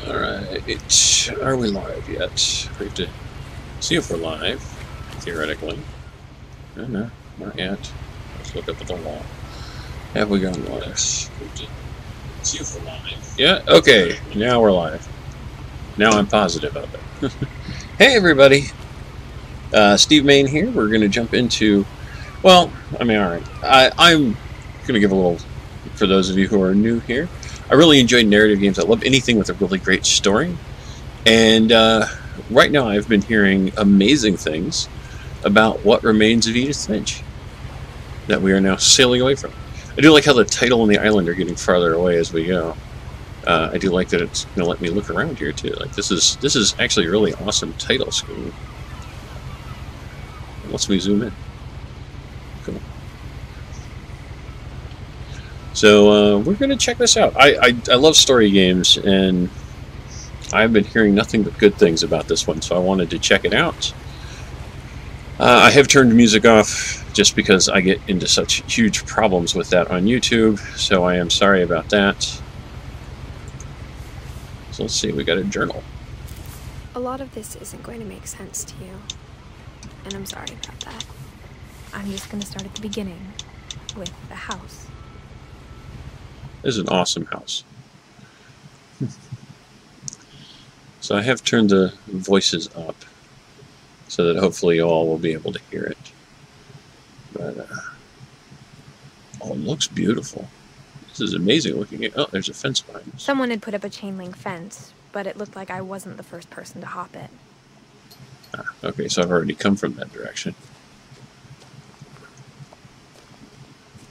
Alright, are we live yet? We have to see if we're live, theoretically. No, not yet. Let's look up at the wall. Have we gone live? See if we're live. Yeah, okay, now we're live. Now I'm positive of it. Hey everybody! Steve Mayne here. We're going to jump into... Well, I mean, alright. I'm going to give a little... For those of you who are new here, I really enjoy narrative games. I love anything with a really great story. And right now I've been hearing amazing things about What Remains of Edith Finch that we are now sailing away from. I do like how the title and the island are getting farther away as we go. I do like that it's going to let me look around here too. Like this is actually a really awesome title screen. It lets me zoom in. Cool. So we're going to check this out. I love story games, and I've been hearing nothing but good things about this one, so I wanted to check it out. I have turned music off just because I get into such huge problems with that on YouTube, so I am sorry about that. So let's see, we got a journal. A lot of this isn't going to make sense to you, and I'm sorry about that. I'm just going to start at the beginning, with the house. This is an awesome house. So I have turned the voices up so that hopefully you all will be able to hear it. But, oh, it looks beautiful. This is amazing looking at... Oh, there's a fence behind us. Someone had put up a chain link fence, but it looked like I wasn't the first person to hop it. Ah, okay, so I've already come from that direction.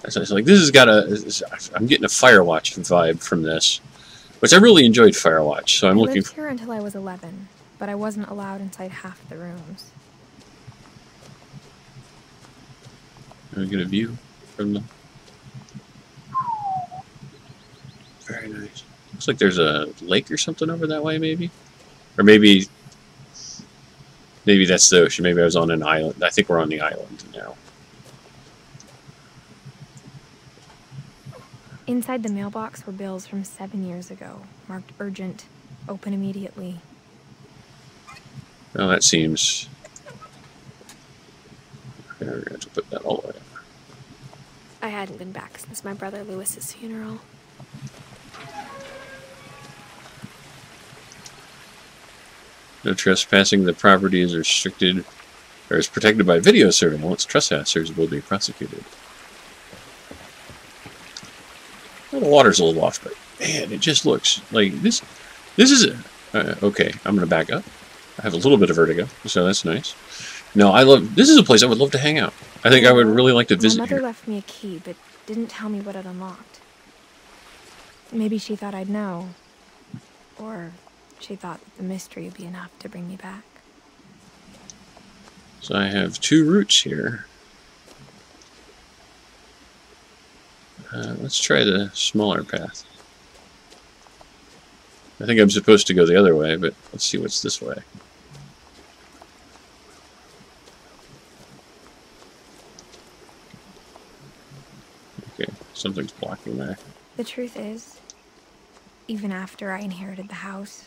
So it's like, this has got a... I'm getting a Firewatch vibe from this. Which I really enjoyed Firewatch, so I'm looking... I lived here until I was 11, but I wasn't allowed inside half the rooms. Can we get a view from the... Very nice. Looks like there's a lake or something over that way, maybe? Or maybe that's the ocean. Maybe I was on an island. I think we're on the island now. Inside the mailbox were bills from 7 years ago, marked urgent, open immediately. Well, that seems... Okay, we're going to have to put that all the way up. I hadn't been back since my brother Lewis's funeral. No trespassing. The property is restricted or is protected by video surveillance. Trespassers will be prosecuted. Well, the water's a little off, but man, it just looks like this. This is a... okay, I'm going to back up. I have a little bit of vertigo, so that's nice. No, I love... This is a place I would love to hang out. I think I would really like to visit here. My mother left me a key, but didn't tell me what it unlocked. Maybe she thought I'd know. Or she thought that the mystery would be enough to bring me back. So I have 2 routes here. Let's try the smaller path. I think I'm supposed to go the other way, but let's see what's this way. Okay, something's blocking there. The truth is, even after I inherited the house,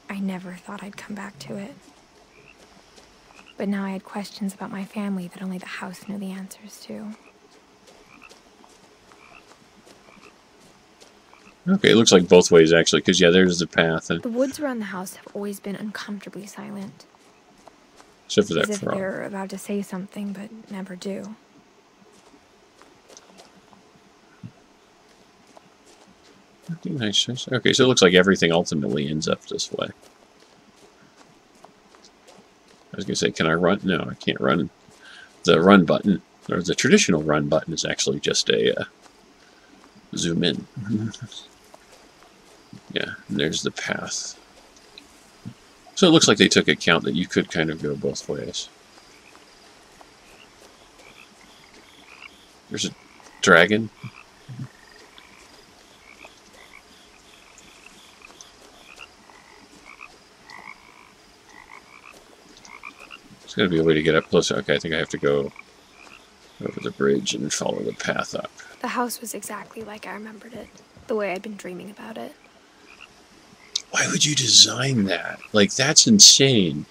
I never thought I'd come back to it. But now I had questions about my family that only the house knew the answers to. Okay, it looks like both ways, actually, because, yeah, there's the path. And the woods around the house have always been uncomfortably silent. except for that As if frog. they're about to say something, but never do. Nice. Okay, so it looks like everything ultimately ends up this way. I was going to say, can I run? No, I can't run. The run button, or the traditional run button, is actually just a zoom in. Yeah, and there's the path. So it looks like they took account that you could kind of go both ways. There's a dragon. There's got to be a way to get up closer. Okay, I think I have to go over the bridge and follow the path up. The house was exactly like I remembered it, the way I'd been dreaming about it. Why would you design that? Like, that's insane.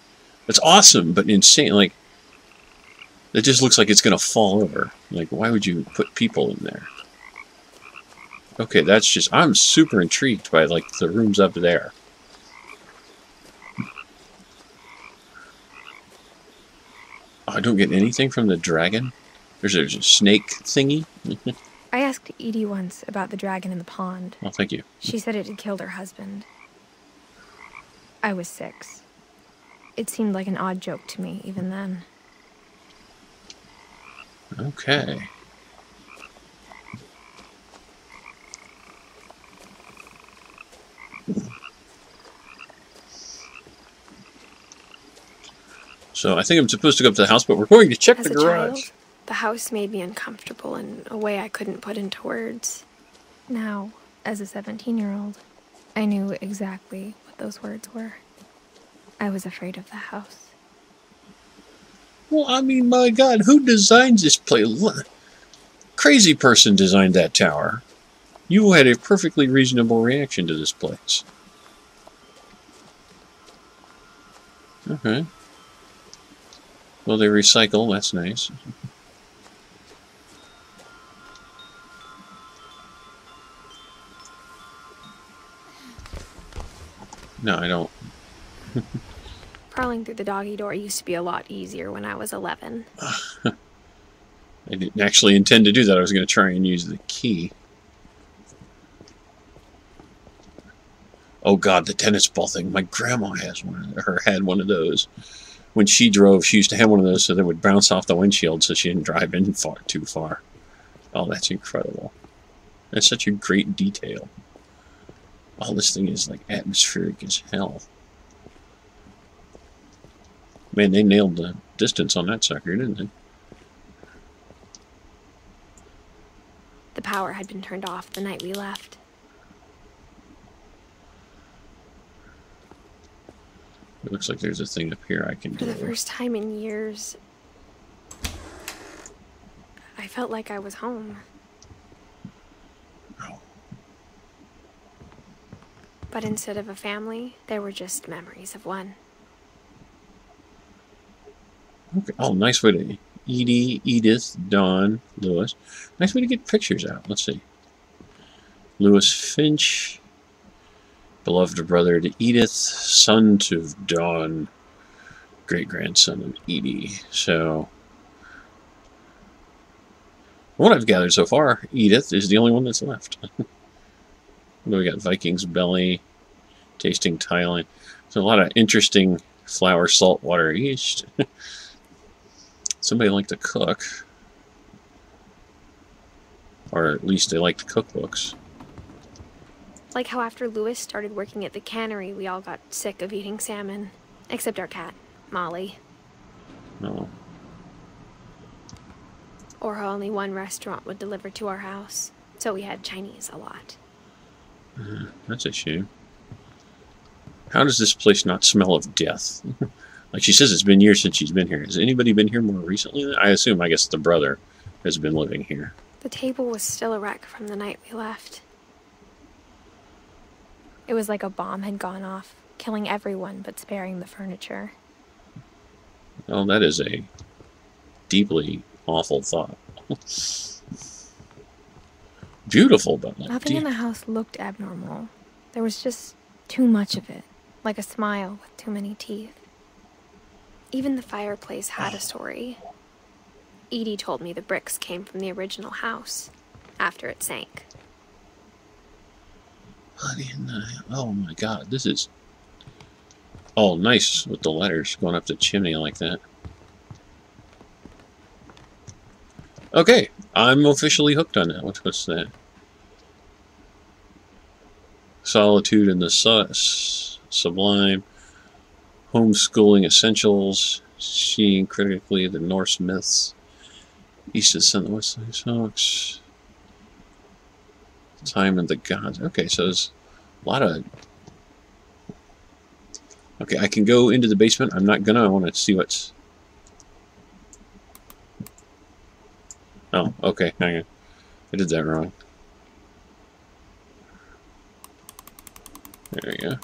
That's awesome, but insane. Like, it just looks like it's going to fall over. Like, why would you put people in there? Okay, that's just... I'm super intrigued by, like, the rooms up there. Oh, I don't get anything from the dragon? There's a snake thingy? I asked Edie once about the dragon in the pond. Oh, thank you. She said it had killed her husband. I was 6. It seemed like an odd joke to me, even then. Okay. So I think I'm supposed to go up to the house, but we're going to check the garage. Child, the house made me uncomfortable in a way I couldn't put into words. Now, as a 17-year-old, I knew exactly what those words were. I was afraid of the house. Well, I mean, my God, who designs this place? Crazy person designed that tower. You had a perfectly reasonable reaction to this place. Okay. Well, they recycle. That's nice. No, I don't. Crawling through the doggy door used to be a lot easier when I was 11. I didn't actually intend to do that. I was going to try and use the key. Oh God, the tennis ball thing. My grandma has one, or had one of those. When she drove, she used to have one of those so they would bounce off the windshield so she didn't drive in too far. Oh, that's incredible. That's such a great detail. Oh, this thing is like atmospheric as hell. Man, they nailed the distance on that sucker, didn't they? The power had been turned off the night we left. It looks like there's a thing up here I can do. For the first time in years, I felt like I was home. Oh. But instead of a family, there were just memories of one. Okay. Oh, nice way to... Edie, Edith, Dawn, Lewis. Nice way to get pictures out. Let's see. Lewis Finch, beloved brother to Edith, son to Dawn, great-grandson of Edie. So, what I've gathered so far, Edith is the only one that's left. We got Viking's Belly, tasting tiling. There's a lot of interesting flour, salt, water, yeast. Somebody liked to cook. Or at least they liked cookbooks. Like how after Lewis started working at the cannery, we all got sick of eating salmon. Except our cat, Molly. No. Or how only one restaurant would deliver to our house. So we had Chinese a lot. That's a shame. How does this place not smell of death? Like she says, it's been years since she's been here. Has anybody been here more recently? I guess the brother has been living here. The table was still a wreck from the night we left. It was like a bomb had gone off, killing everyone but sparing the furniture. Well, that is a deeply awful thought. Beautiful, but like nothing in the house looked abnormal. There was just too much of it, like a smile with too many teeth. Even the fireplace had a story. Edie told me the bricks came from the original house, after it sank. What in the... Oh my God, this is... Oh, nice with the letters going up the chimney like that. Okay, I'm officially hooked on that. What's that? Solitude in the Sublime. Homeschooling Essentials. Seeing critically the Norse myths. East of the Sun, West of the Sox. Time of the Gods. Okay, so there's a lot of... Okay, I can go into the basement. I'm not gonna. I want to see what's... Oh, okay, hang on. I did that wrong. There we go.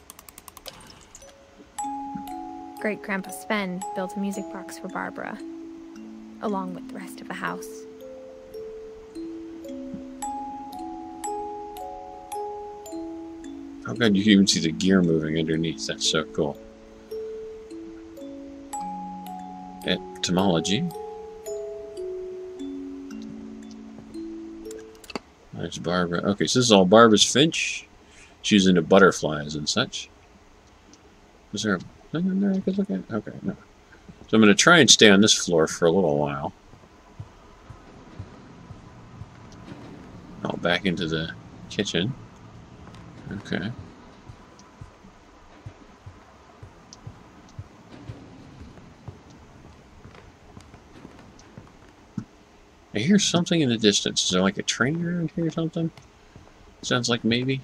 Great-Grandpa Sven built a music box for Barbara, along with the rest of the house. Oh god, you can even see the gear moving underneath. That's so cool. Etymology. There's Barbara. Okay, so this is all Barbara's Finch. She's into butterflies and such. Is there a thing in there I could look at? Okay, no. So I'm going to try and stay on this floor for a little while. Oh, back into the kitchen. Okay. I hear something in the distance. Is there like a train around here or something? Sounds like maybe.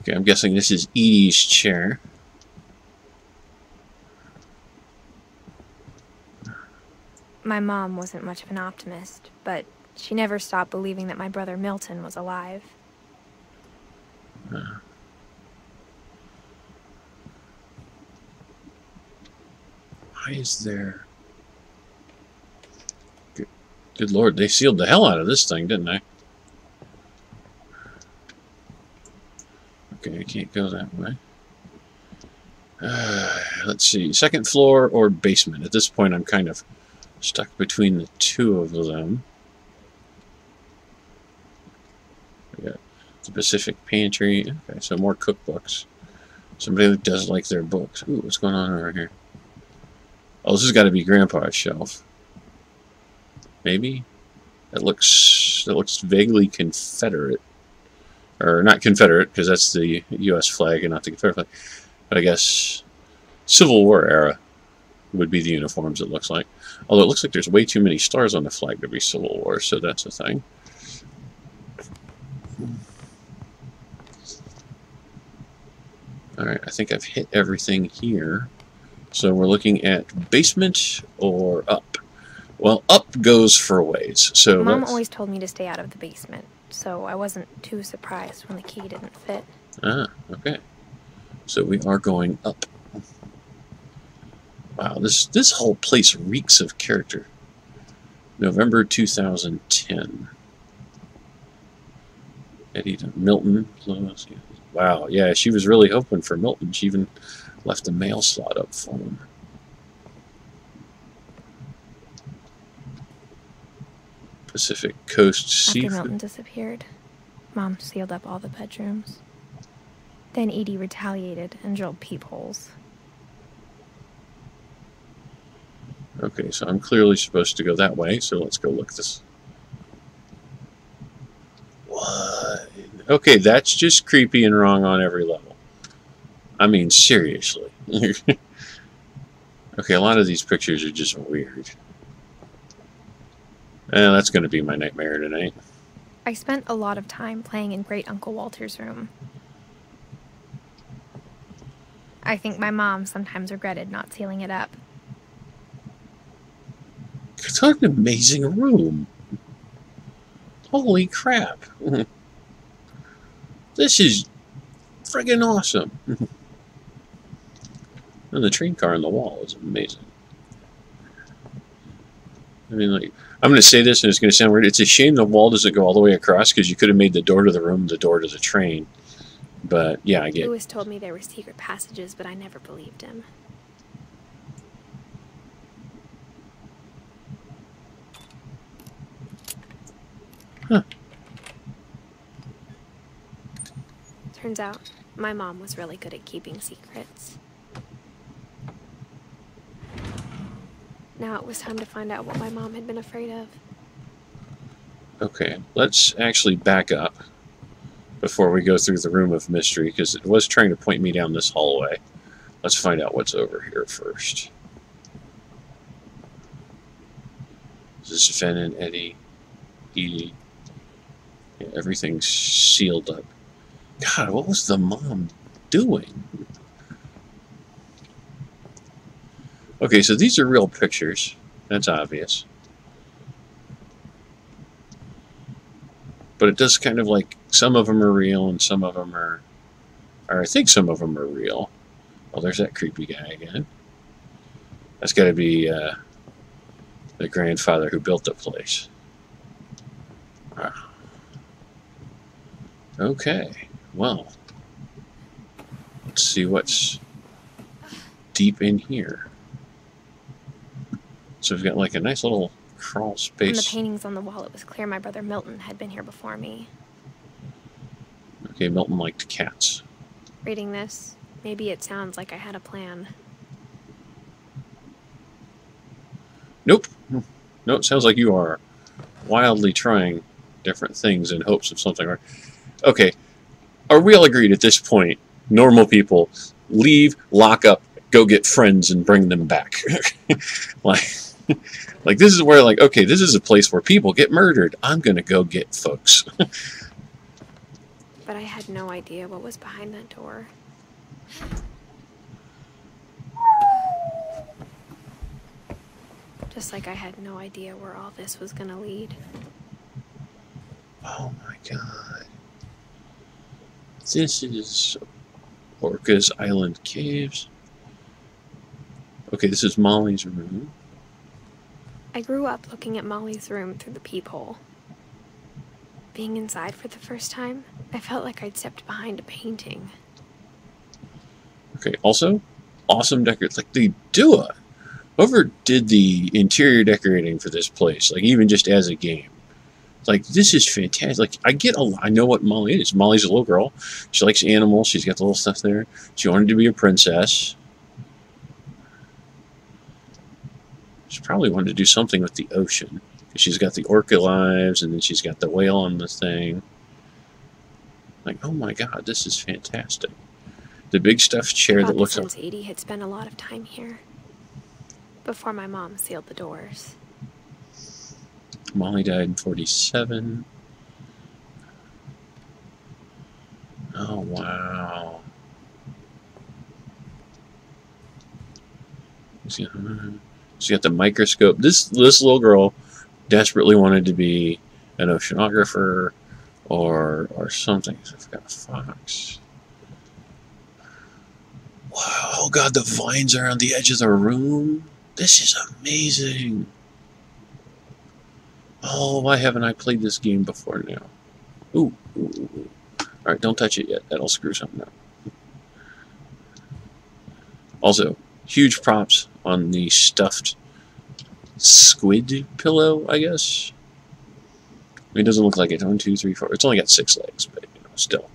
Okay, I'm guessing this is Edie's chair. My mom wasn't much of an optimist, but she never stopped believing that my brother Milton was alive. Why is there... Good lord, they sealed the hell out of this thing, didn't they? Okay, I can't go that way. Let's see, second floor or basement? At this point, I'm kind of stuck between the two of them. We got the Pacific Pantry. Okay, so more cookbooks. Somebody that does like their books. Ooh, what's going on over here? Oh, this has got to be Grandpa's shelf. Maybe? It looks vaguely Confederate. Or not Confederate, because that's the U.S. flag and not the Confederate flag. But I guess Civil War era would be the uniforms, it looks like. Although it looks like there's way too many stars on the flag to be Civil War, so that's a thing. Alright, I think I've hit everything here. So we're looking at basement or up. Well, up goes for a ways. So Mom always told me to stay out of the basement, so I wasn't too surprised when the key didn't fit. Ah, okay. So we are going up. Wow, this whole place reeks of character. November 2010. Edith Milton. Wow, yeah, she was really hoping for Milton. She even left a mail slot up for him. Pacific Coast Seafood. After Milton disappeared, Mom sealed up all the bedrooms. Then Edie retaliated and drilled peepholes. Okay, so I'm clearly supposed to go that way, so let's go look this. What? Okay, that's just creepy and wrong on every level. I mean, seriously. Okay, a lot of these pictures are just weird. That's going to be my nightmare tonight. I spent a lot of time playing in Great Uncle Walter's room. I think my mom sometimes regretted not sealing it up. It's an amazing room. Holy crap. This is friggin' awesome. And the train car on the wall is amazing. I mean, like, I'm going to say this and it's going to sound weird. It's a shame the wall doesn't go all the way across because you could have made the door to the room the door to the train. But, yeah, I get it. Lewis told me there were secret passages, but I never believed him. Huh. Turns out, my mom was really good at keeping secrets. Now it was time to find out what my mom had been afraid of. Okay, let's actually back up before we go through the room of mystery, because it was trying to point me down this hallway. Let's find out what's over here first. This is Sven and Edie. Yeah, everything's sealed up. God, what was the mom doing? Okay, so these are real pictures. That's obvious. But it does kind of like, some of them are real and some of them are, or I think some of them are real. Oh, there's that creepy guy again. That's got to be the grandfather who built the place. Wow. Okay, well, let's see what's deep in here. So we've got like a nice little crawl space. From the paintings on the wall, it was clear my brother Milton had been here before me. Okay, Milton liked cats. Reading this, maybe it sounds like I had a plan. Nope. No, it sounds like you are wildly trying different things in hopes of something. Right? Okay, are we all agreed at this point? Normal people leave, lock up, go get friends, and bring them back. like this is where, like, okay, this is a place where people get murdered. I'm gonna go get folks. But I had no idea what was behind that door. Just like I had no idea where all this was gonna lead. Oh my god. This is Orca's Island Caves. Okay, this is Molly's room. I grew up looking at Molly's room through the peephole. Being inside for the first time, I felt like I'd stepped behind a painting. Okay, also, awesome decorating. Like, they do it. Whoever did the interior decorating for this place, like, even just as a game. Like, this is fantastic. Like, I know what Molly is. Molly's a little girl. She likes animals. She's got the little stuff there. She wanted to be a princess. She probably wanted to do something with the ocean. She's got the orca lives, and then she's got the whale on the thing. Like, oh my god, this is fantastic. The big stuffed chair that looks like... Since Edie had spent a lot of time here. Before my mom sealed the doors. Molly died in 47. Oh, wow. She got the microscope. This little girl desperately wanted to be an oceanographer or something. I've got a fox. Wow, oh god, the vines are on the edge of the room. This is amazing. Oh, why haven't I played this game before now? Ooh, ooh, ooh, ooh. Alright, don't touch it yet. That'll screw something up. Also, huge props on the stuffed squid pillow, I guess. It doesn't look like it. 1, 2, 3, 4. It's only got 6 legs, but you know, still.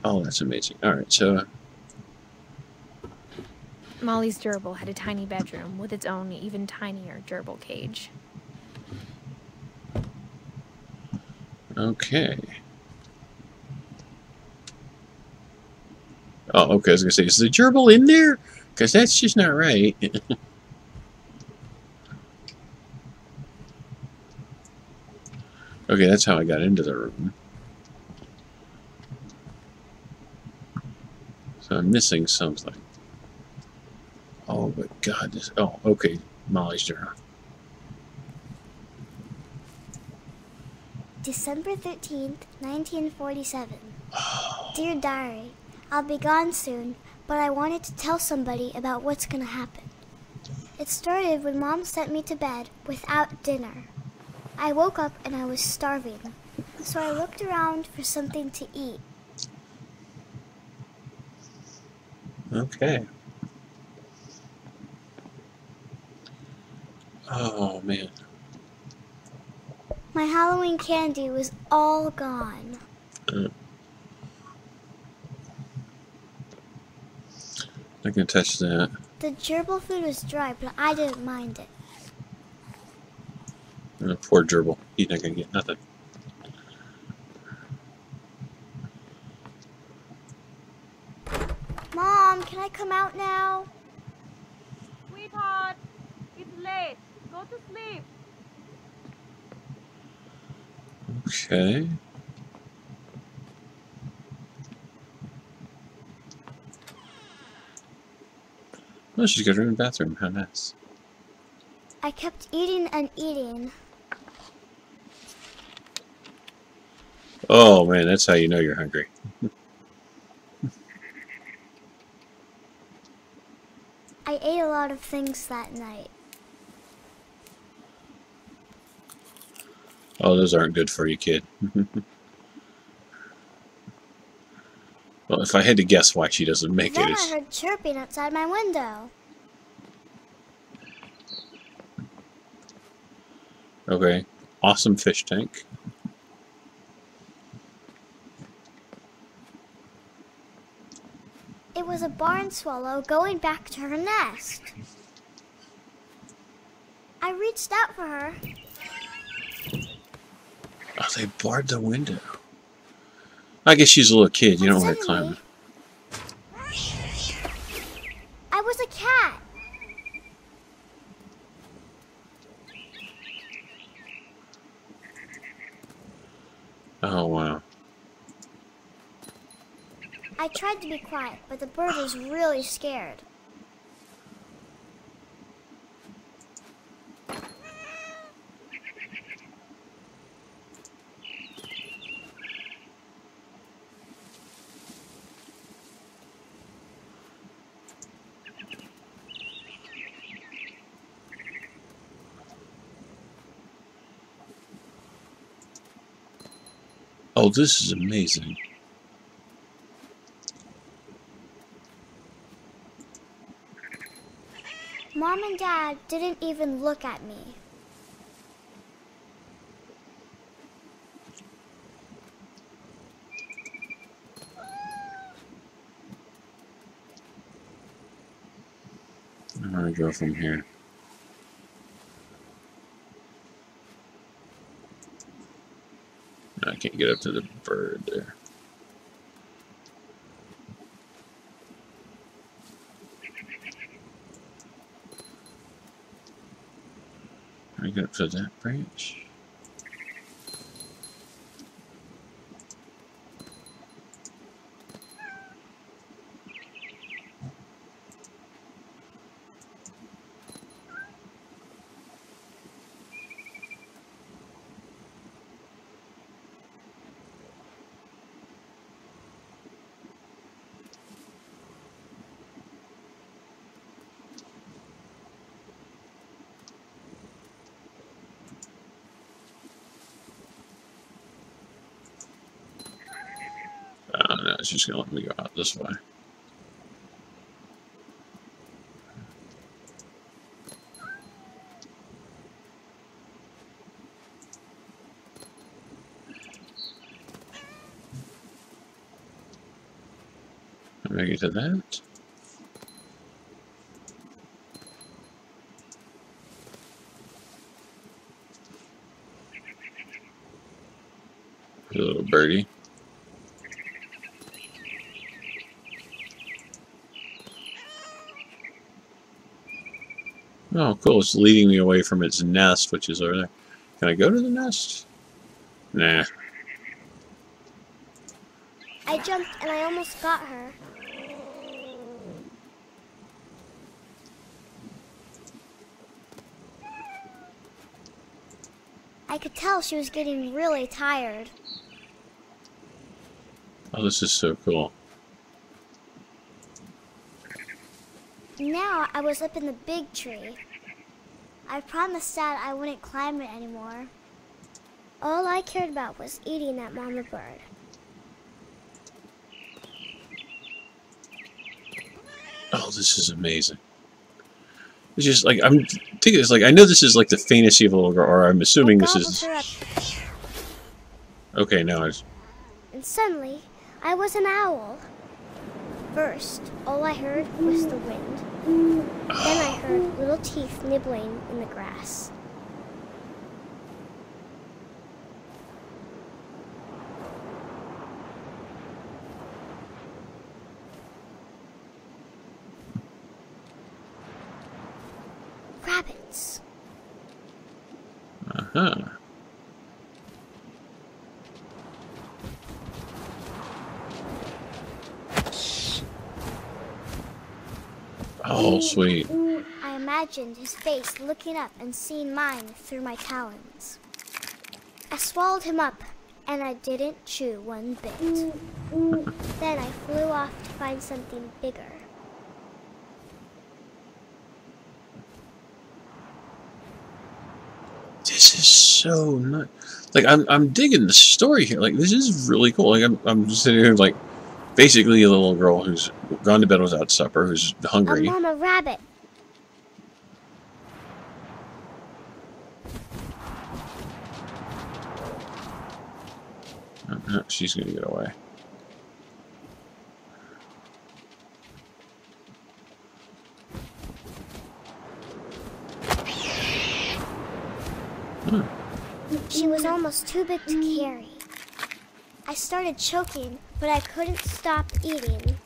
Oh, that's amazing. Alright, so... Molly's gerbil had a tiny bedroom with its own even tinier gerbil cage. Okay. Oh, okay, I was going to say, is the gerbil in there? Because that's just not right. Okay, that's how I got into the room. So I'm missing something. Oh, but God, this... Oh, okay, Molly's journal. December 13th, 1947. Dear Diary, I'll be gone soon, but I wanted to tell somebody about what's gonna happen. It started when Mom sent me to bed without dinner. I woke up and I was starving, so I looked around for something to eat. Okay. Oh, man. My Halloween candy was all gone. I can touch that. The gerbil food was dry, but I didn't mind it. Poor gerbil. He's not going to get nothing. Mom, can I come out now? Sweetheart, it's late. Go to sleep. Okay. Oh, she's got her own bathroom. How nice. I kept eating and eating. Oh, man, that's how you know you're hungry. I ate a lot of things that night. Oh, those aren't good for you, kid. Well, if I had to guess why she doesn't make Then it, I it's... heard chirping outside my window. Okay. Awesome fish tank. It was a barn swallow going back to her nest. I reached out for her. Oh, they barred the window. I guess she's a little kid. You don't want her Suddenly, climbing. I was a cat. Oh, wow. I tried to be quiet, but the bird was really scared. Oh, this is amazing. Mom and Dad didn't even look at me. I'm gonna go from here. I can't get up to the bird there. Can I get up to that branch? Oh no, it's just gonna let me go out this way. Can I get to that? A little birdie. Oh, cool. It's leading me away from its nest, which is over there. Can I go to the nest? Nah. I jumped and I almost got her. I could tell she was getting really tired. Oh, this is so cool. Now I was up in the big tree. I promised Dad I wouldn't climb it anymore. All I cared about was eating that mama bird. Oh, this is amazing. It's just like, I'm thinking, it's like, I know this is like the fantasy of a little girl, or I'm assuming this is... Her up. Okay, now it's... And suddenly, I was an owl. First, all I heard was the wind. Then I heard little teeth nibbling in the grass. Rabbits. Uh-huh. Oh, sweet. I imagined his face looking up and seeing mine through my talons. I swallowed him up, and I didn't chew one bit. Then I flew off to find something bigger. so not like I'm digging the story here. Like this is really cool. Like I'm just sitting here like basically a little girl who's gone to bed without supper, who's hungry. A mama rabbit. No, she's gonna get away. She was almost too big to carry. I started choking, but I couldn't stop eating.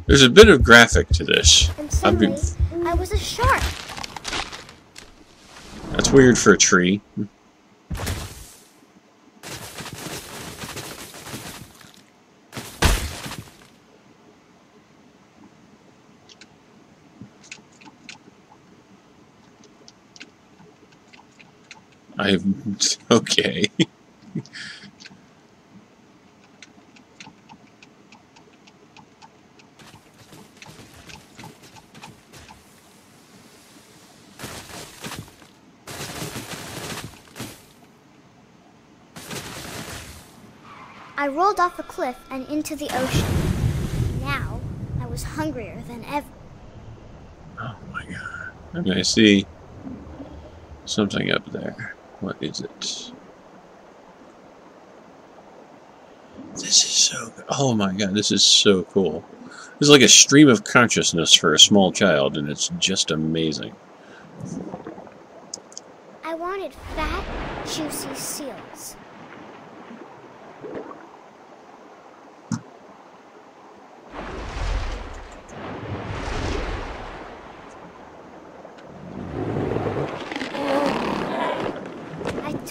There's a bit of graphic to this. And suddenly, I was a shark. That's weird for a tree. Okay. I rolled off a cliff and into the ocean. Now, I was hungrier than ever. Oh my god. Okay, I see something up there. What is it? This is so good. Oh my god, this is so cool. This is like a stream of consciousness for a small child, and it's just amazing. I wanted fat, juicy seals.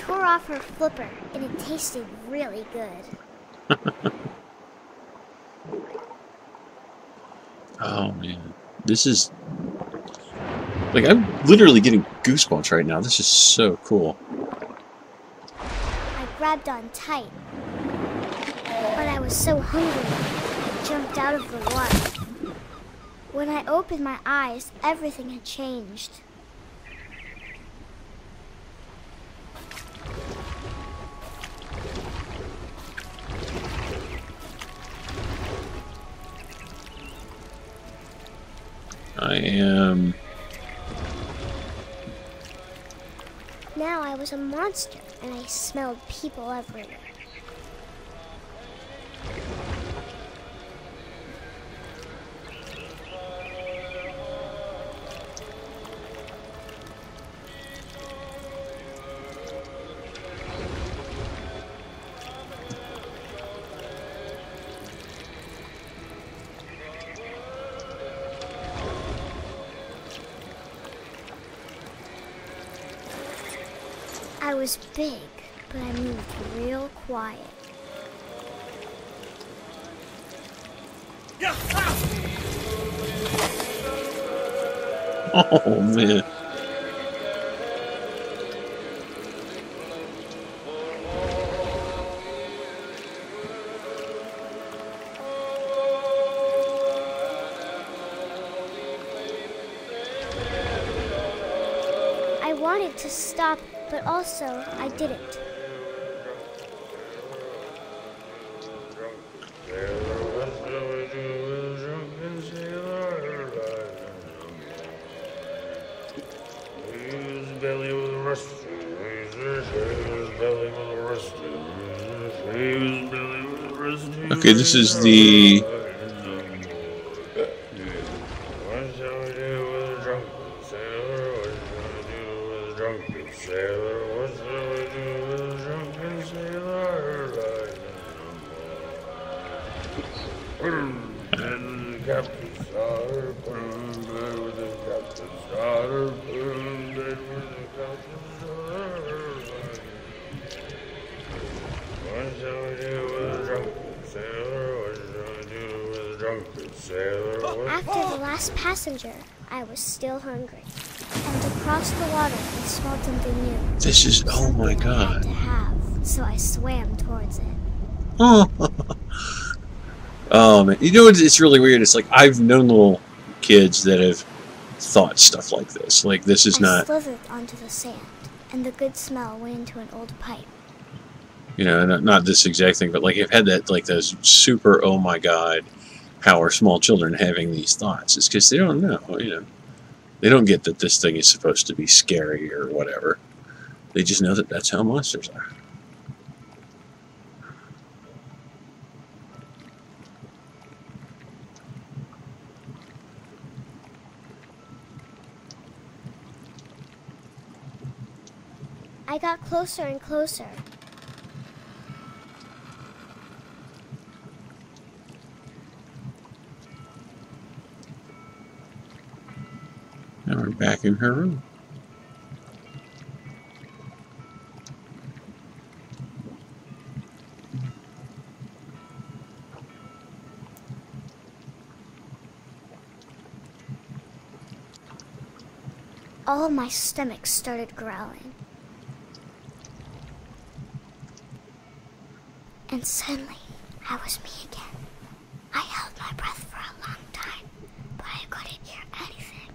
Off her flipper, and it tasted really good. Oh man, this is like I'm literally getting goosebumps right now. This is so cool. I grabbed on tight, but I was so hungry, I jumped out of the water. When I opened my eyes, everything had changed. I am... Now I was a monster, and I smelled people everywhere. I was big, but I moved real quiet. Oh man. I wanted to stop, but also I didn't. Okay, this is the... After the last passenger, I was still hungry. And across the water, I smelled something new. This is... oh my god. I had to have, so I swam towards it. Oh. Oh man, you know it's really weird. It's like I've known little kids that have thought stuff like this. Like this is I not. slithered onto the sand. and the good smell went into an old pipe. You know, not this exact thing, but like you've had that, like those super, oh my god, how are small children having these thoughts? It's because they don't know, you know. They don't get that this thing is supposed to be scary or whatever. They just know that that's how monsters are. I got closer and closer. Now we're back in her room. All of my stomach started growling. And suddenly, I was me again. I held my breath for a long time, but I couldn't hear anything.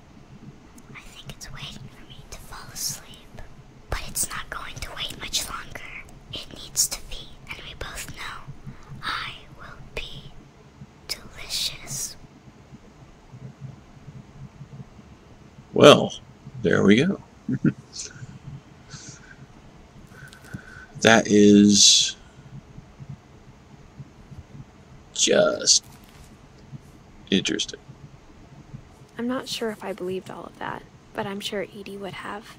I think it's waiting for me to fall asleep. But it's not going to wait much longer. It needs to feed, and we both know I will be delicious. Well, there we go. That is just interesting. I'm not sure if I believed all of that, but I'm sure Edie would have.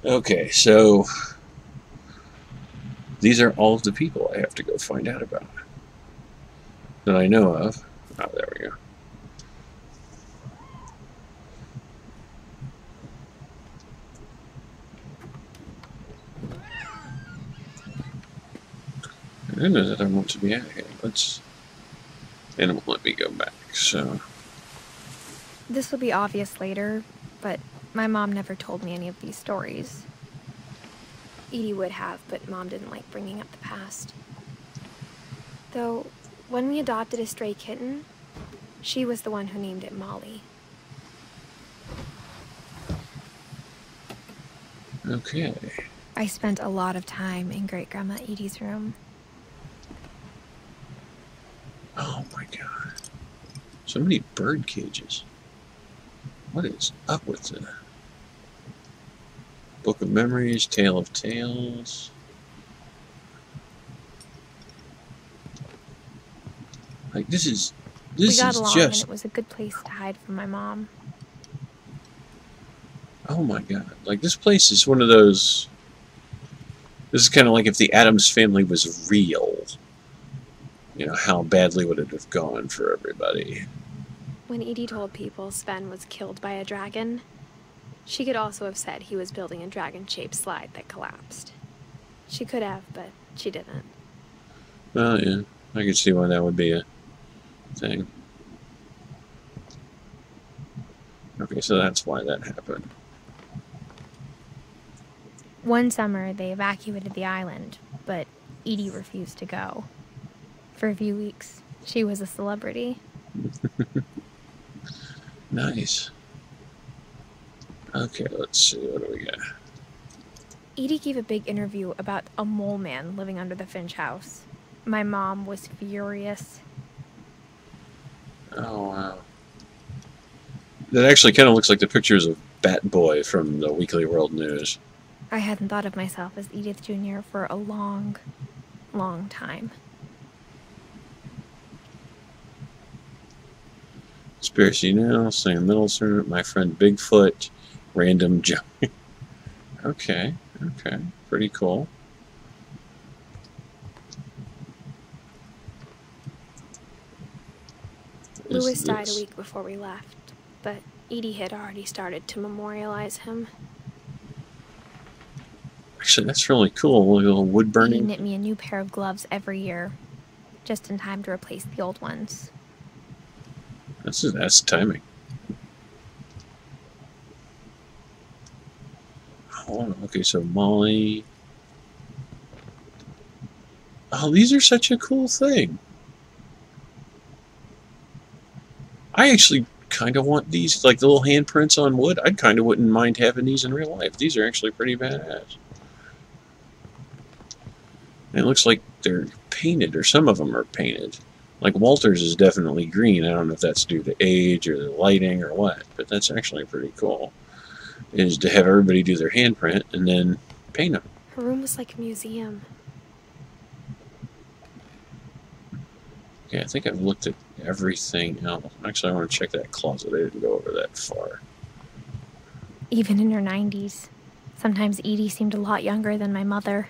Okay, so these are all of the people I have to go find out about that I know of. Oh, there we go. I know that I want to be out of here. And it won't let me go back, so. This will be obvious later, but my mom never told me any of these stories. Edie would have, but Mom didn't like bringing up the past. Though, when we adopted a stray kitten, she was the one who named it Molly. Okay. I spent a lot of time in Great-Grandma Edie's room. Oh my god. So many bird cages. What is up with the Book of Memories, Tale of Tales? Like this is We got along, and just, it was a good place to hide from my mom. oh my god. Like this place is one of those, this is kind of like if the Addams Family was real. You know, how badly would it have gone for everybody? When Edie told people Sven was killed by a dragon, she could also have said he was building a dragon-shaped slide that collapsed. She could have, but she didn't. Well, yeah, I could see why that would be a thing. Okay, so that's why that happened. One summer, they evacuated the island, but Edie refused to go. For a few weeks, she was a celebrity. Nice. Okay, let's see, what do we got? Edie gave a big interview about a mole man living under the Finch house. My mom was furious. Oh, wow. That actually kind of looks like the pictures of Bat Boy from the Weekly World News. I hadn't thought of myself as Edith Jr. for a long, long time. Conspiracy Now, Sam Middleton, My Friend Bigfoot, Random Joe. Okay, okay, pretty cool. Louis died a week before we left, but Edie had already started to memorialize him. Actually, that's really cool. A little wood Edie burning. knit me a new pair of gloves every year, just in time to replace the old ones. That's timing. Oh, okay, so Molly. Oh, these are such a cool thing. I actually kind of want these, like the little handprints on wood. I kind of wouldn't mind having these in real life. These are actually pretty badass. And it looks like they're painted, or some of them are painted. Like Walter's is definitely green. I don't know if that's due to age or the lighting or what, but that's actually pretty cool. Is to have everybody do their handprint and then paint them. Her room was like a museum. Okay, I think I've looked at everything else. Actually, I want to check that closet. I didn't go over that far. Even in her 90s. Sometimes Edie seemed a lot younger than my mother.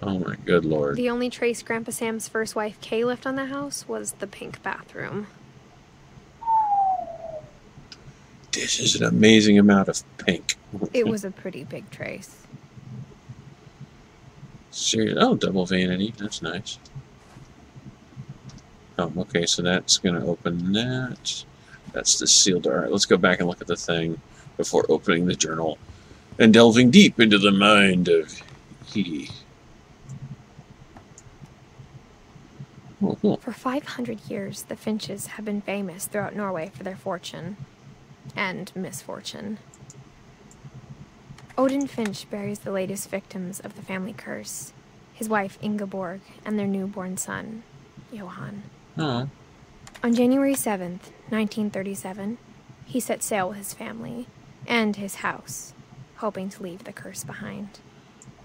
Oh my good lord. The only trace Grandpa Sam's first wife, Kay, left on the house was the pink bathroom. This is an amazing amount of pink. It was a pretty big trace. Serious. Oh, double vanity. That's nice. Oh, okay, so that's going to open that. That's the sealed. Alright, let's go back and look at the thing before opening the journal and delving deep into the mind of Edie. Oh, cool. For 500 years, the Finches have been famous throughout Norway for their fortune and misfortune. Odin Finch buries the latest victims of the family curse, his wife Ingeborg and their newborn son, Johan. Oh. On January 7th, 1937, he set sail with his family and his house, hoping to leave the curse behind.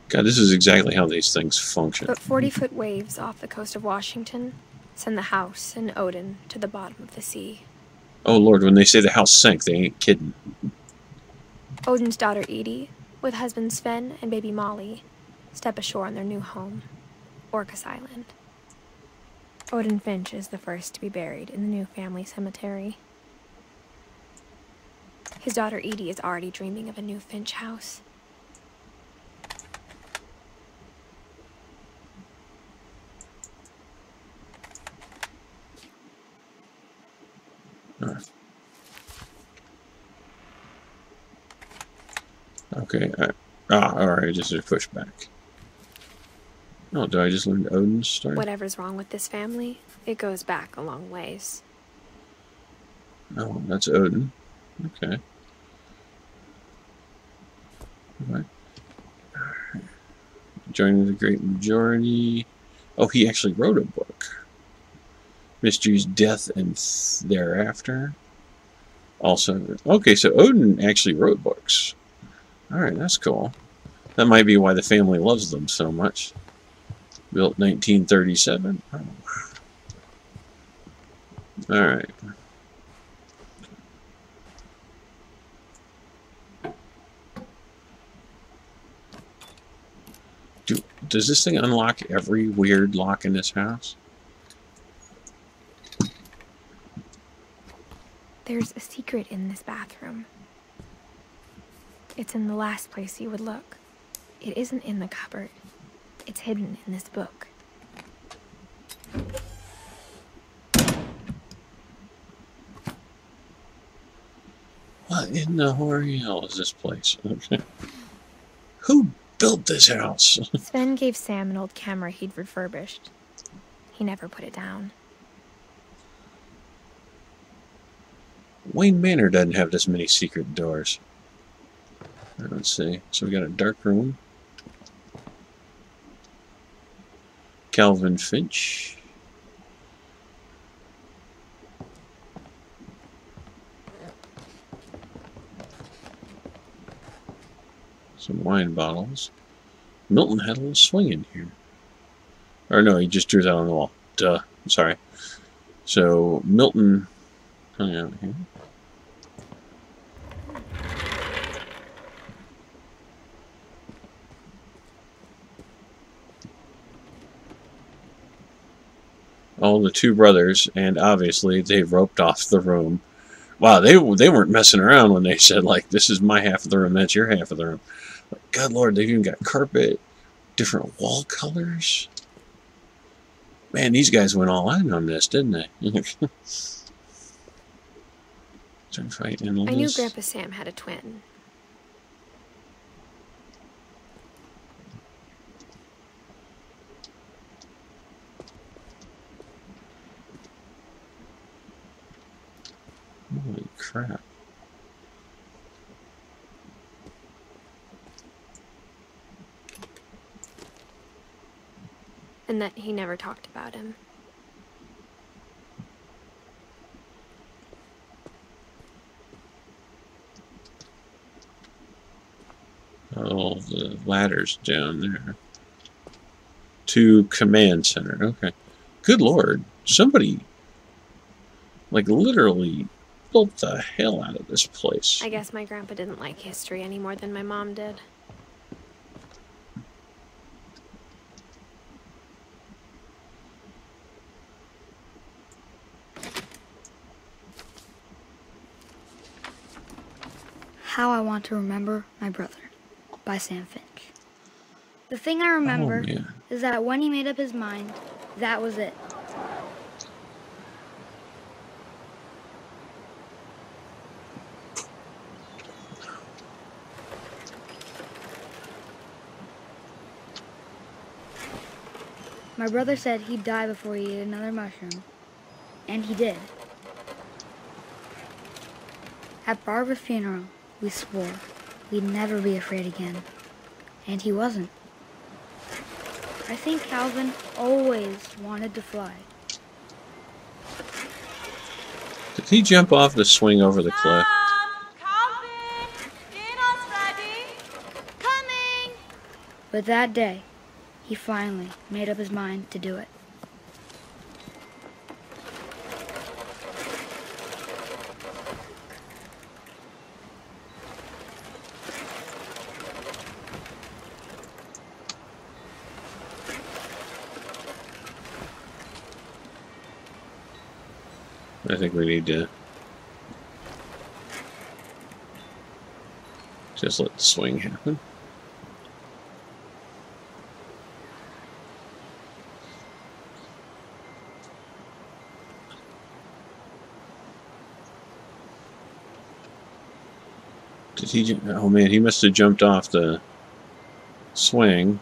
God, this is exactly how these things function. But 40-foot waves off the coast of Washington send the house and Odin to the bottom of the sea. Oh lord, when they say the house sank, they ain't kidding. Odin's daughter Edie, with husband Sven and baby Molly, step ashore on their new home, Orcas Island. Odin Finch is the first to be buried in the new family cemetery. His daughter Edie is already dreaming of a new Finch house. Okay, alright, I just did push back. Oh, did I just learn Odin's story? Whatever's wrong with this family, it goes back a long ways. Oh, that's Odin. Okay. Alright. Joining the great majority. Oh, he actually wrote a book. Mysteries, Death, and Thereafter. Also, okay, so Odin actually wrote books. Alright, that's cool. That might be why the family loves them so much. Built 1937. Oh. Alright. Does this thing unlock every weird lock in this house? There's a secret in this bathroom. It's in the last place you would look. It isn't in the cupboard. It's hidden in this book. What in the hoary hell is this place? Okay. Who built this house? Sven gave Sam an old camera he'd refurbished. He never put it down. Wayne Manor doesn't have this many secret doors. Let's see. So we got a dark room. Calvin Finch. Some wine bottles. Milton had a little swing in here. Or no, he just drew that on the wall. Duh. I'm sorry. So Milton hung out here. All the two brothers, and obviously they roped off the room. Wow, they weren't messing around when they said, like, this is my half of the room, that's your half of the room. Like, God Lord, they've even got carpet, different wall colors. Man, these guys went all in on this, didn't they? I knew Grandpa Sam had a twin. trap. And that he never talked about him. Oh, the ladder's down there. To command center. Okay. Good lord. Somebody, like, literally built the hell out of this place. I guess my grandpa didn't like history any more than my mom did. How I Want to Remember My Brother by Sam Finch. The thing I remember is that when he made up his mind, that was it. My brother said he'd die before he ate another mushroom, and he did. At Barbara's funeral, we swore we'd never be afraid again, and he wasn't. I think Calvin always wanted to fly. Did he jump off the swing over the cliff? Calvin! Dinner's ready! Coming! But that day, he finally made up his mind to do it. I think we need to just let the swing happen. Did he? Oh man, he must have jumped off the swing.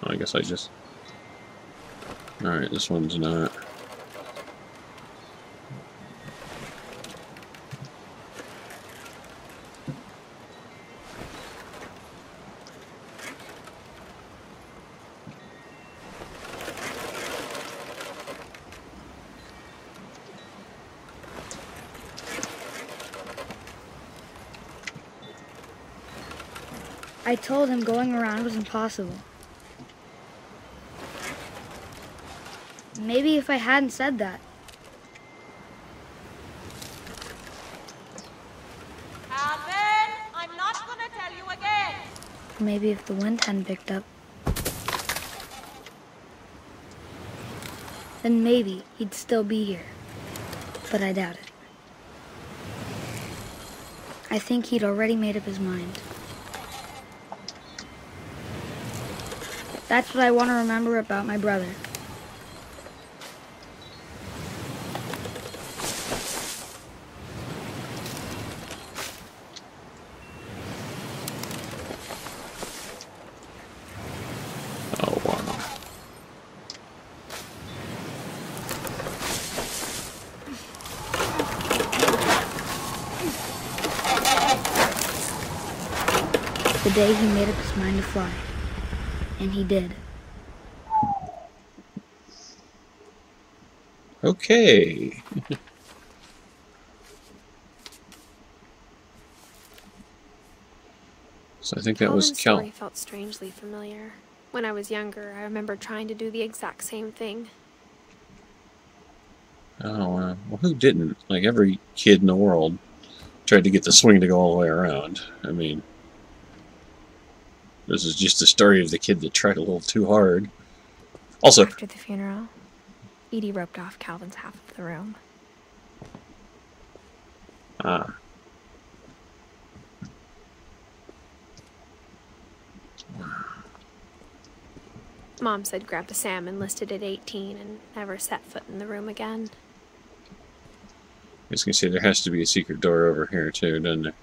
I guess I just... Alright, this one's not. I told him going around was impossible. Maybe if I hadn't said that. Calvin, I'm not gonna tell you again. Maybe if the wind hadn't picked up. Then maybe he'd still be here. But I doubt it. I think he'd already made up his mind. That's what I want to remember about my brother. Oh, wow. The day he made up his mind to fly. And he did. Okay. So I think that was Calvin's Cal. story felt strangely familiar. When I was younger, I remember trying to do the exact same thing. Oh, wow. Well, who didn't? Like, every kid in the world tried to get the swing to go all the way around. I mean, this is just the story of the kid that tried a little too hard. Also, After the funeral, Edie roped off Calvin's half of the room. ah. Mom said Grandpa Sam enlisted at 18 and never set foot in the room again. I was going to say, there has to be a secret door over here, too, doesn't there?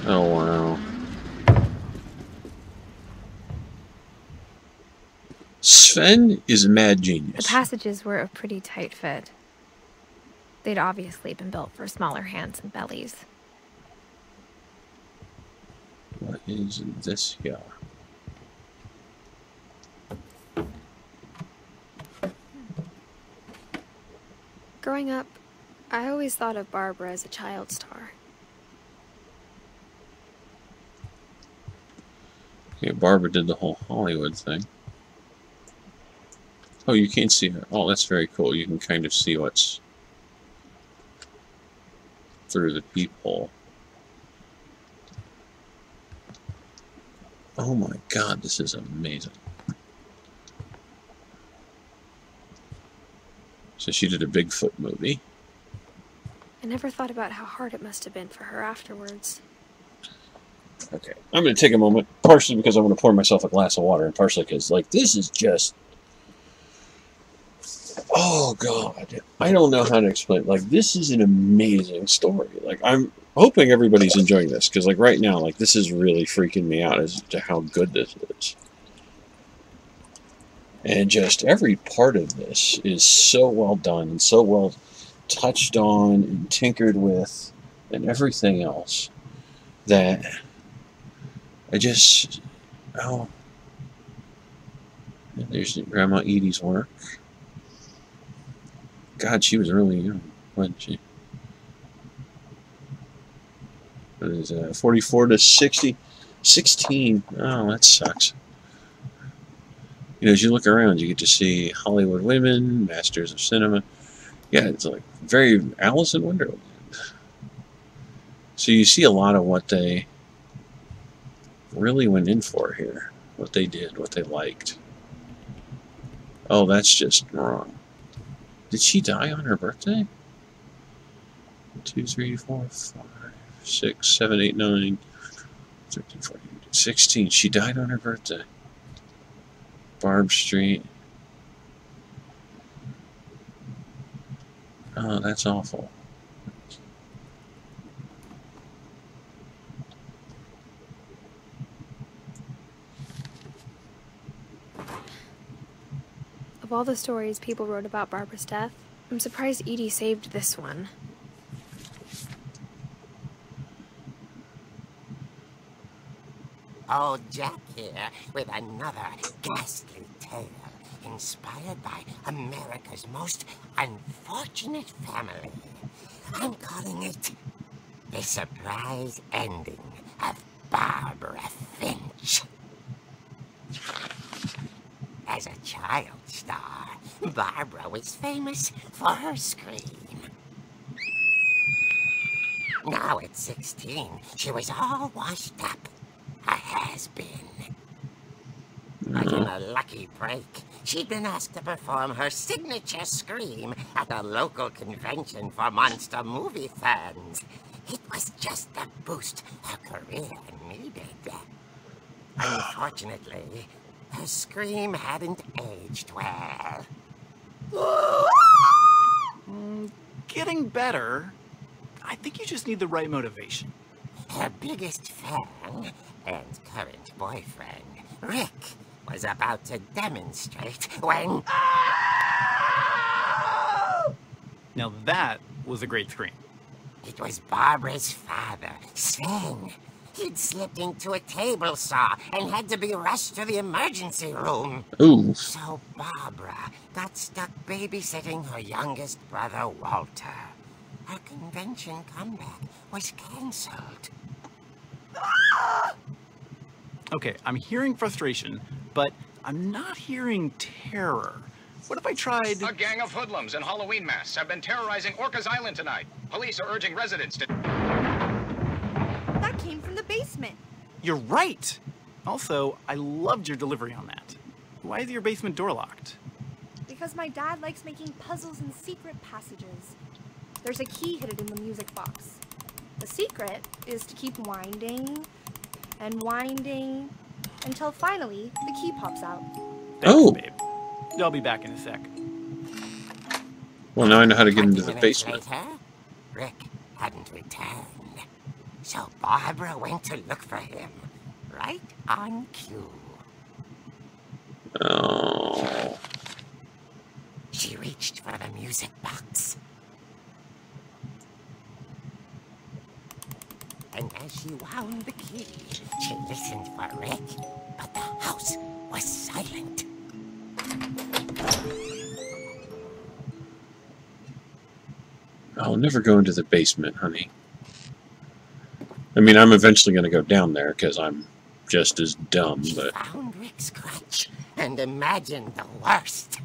Oh, wow. Sven is a mad The genius. passages were a pretty tight fit. They'd obviously been built for smaller hands and bellies. What is this here? Growing up, I always thought of Barbara as a child star. Yeah, Barbara did the whole Hollywood thing. Oh, you can't see her. Oh, that's very cool. You can kind of see what's through the peephole. Oh my god, this is amazing. So she did a Bigfoot movie. I never thought about how hard it must have been for her afterwards. Okay, I'm going to take a moment, partially because I want to pour myself a glass of water, and partially because, like, this is just... Oh, God. I don't know how to explain it. Like, this is an amazing story. Like, I'm hoping everybody's enjoying this, because, like, right now, like, this is really freaking me out as to how good this is. And just every part of this is so well done, and so well touched on, and tinkered with, and everything else, that... I just, oh, there's Grandma Edie's work. God, she was really young, wasn't she? What is that, 44 to 60? 16. Oh, that sucks. You know, as you look around, you get to see Hollywood women, masters of cinema. Yeah, it's like very Alice in Wonderland. So you see a lot of what they really went in for here. What they did, what they liked. Oh, that's just wrong. Did she die on her birthday? 2, 3, 4, 5, 6, 7, 8, 9, 13, 14, 16. She died on her birthday. Barb Street. Oh, that's awful. Of all the stories people wrote about Barbara's death, I'm surprised Edie saved this one. Old Jack here with another ghastly tale inspired by America's most unfortunate family. I'm calling it The Surprise Ending of Barbara Finch. As a child star, Barbara was famous for her scream. Now at 16, she was all washed up. A has-been. But in a lucky break, she'd been asked to perform her signature scream at a local convention for monster movie fans. It was just the boost her career needed. Unfortunately, her scream hadn't aged well. Getting better. I think you just need the right motivation. Her biggest fan and current boyfriend, Rick, was about to demonstrate when... Now that was a great scream. It was Barbara's father, Sven. He'd slipped into a table saw and had to be rushed to the emergency room. Ooh. So Barbara got stuck babysitting her youngest brother, Walter. Her convention comeback was cancelled. Okay, I'm hearing frustration, but I'm not hearing terror. What if I tried... A gang of hoodlums in Halloween masks have been terrorizing Orcas Island tonight. Police are urging residents to... That came from the basement. You're right! Also, I loved your delivery on that. Why is your basement door locked? Because my dad likes making puzzles and secret passages. There's a key hidden in the music box. The secret is to keep winding and winding until finally the key pops out. Thanks, babe. I'll be back in a sec. Well, now I know how to get into the 20 minutes basement. later, Rick hadn't returned. So Barbara went to look for him, right on cue. Oh. She reached for the music box. And as she wound the key, she listened for Rick, but the house was silent. I'll never go into the basement, honey. I mean, I'm eventually going to go down there because I'm just as dumb, She but... found Rick's crutch and imagined the worst.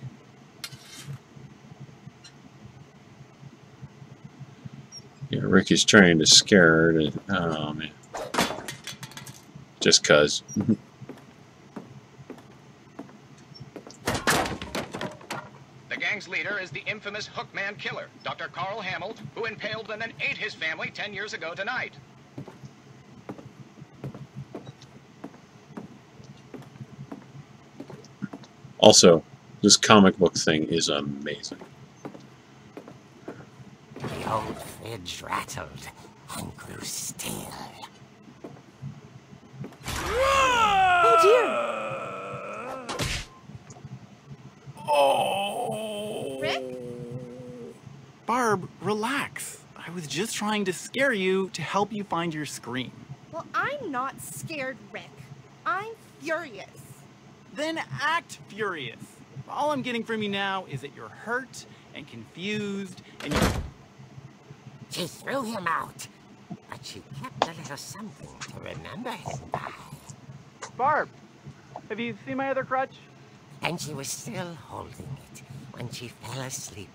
Yeah, Rick is trying to scare her. Oh, man. Just cuz. The gang's leader is the infamous Hookman killer, Dr. Carl Hamill, who impaled and then ate his family 10 years ago tonight. Also, this comic book thing is amazing. The old fridge rattled and grew still. Oh dear! Oh! Rick? Barb, relax. I was just trying to scare you to help you find your scream. Well, I'm not scared, Rick. I'm furious. Then act furious. All I'm getting from you now is that you're hurt and confused and you're... She threw him out, but she kept a little something to remember him by. Barb, have you seen my other crutch? And she was still holding it when she fell asleep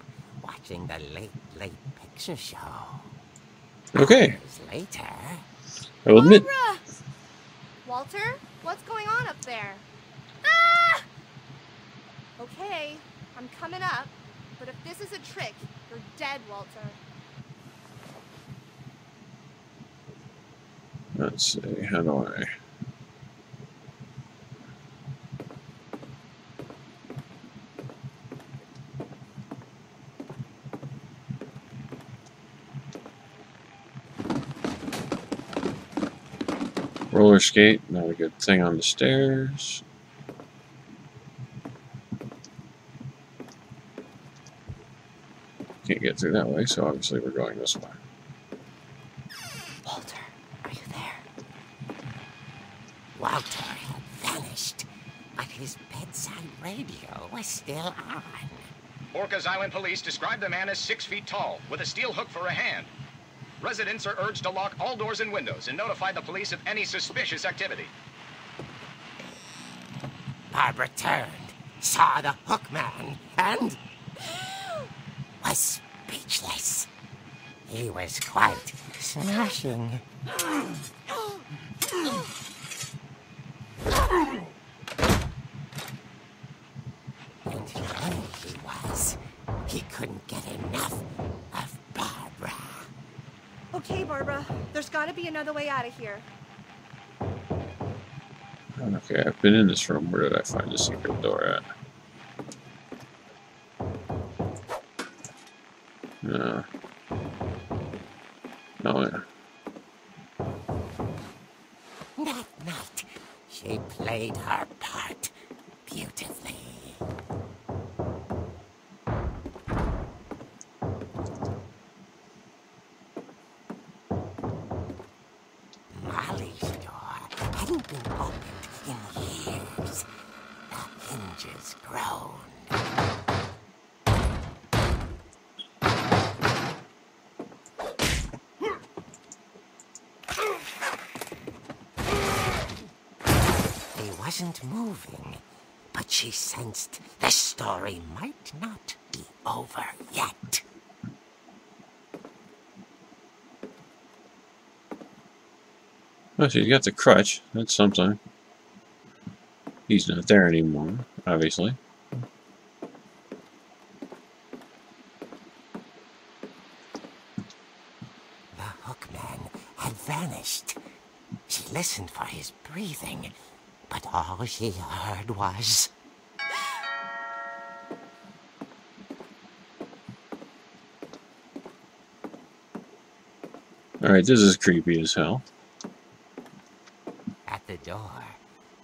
watching the late picture show. Okay. Hours later... I will admit... Barbara! Walter, what's going on up there? Ah! Okay, I'm coming up, but if this is a trick, you're dead, Walter. Let's see, how do I... Roller skate, not a good thing on the stairs. Can't get through that way, so obviously we're going this way. Walter, are you there? Walter had vanished, but his bedside radio was still on. Orcas Island police describe the man as 6 feet tall, with a steel hook for a hand. Residents are urged to lock all doors and windows and notify the police of any suspicious activity. Barbara turned, saw the hook man, and was speechless. He was quite smashing. And here he was. He couldn't get enough of Barbara. Okay, Barbara, there's gotta be another way out of here. Okay, I've been in this room. Where did I find the secret door at? No. Oh, yeah. That night, she played her part beautifully. Molly's door hadn't been opened in years. The hinges groaned. He wasn't moving, but she sensed the story might not be over yet. Oh, she's got the crutch. That's something. He's not there anymore, obviously. The hookman had vanished. She listened for his breathing, but all she heard was... Alright, this is creepy as hell. At the door,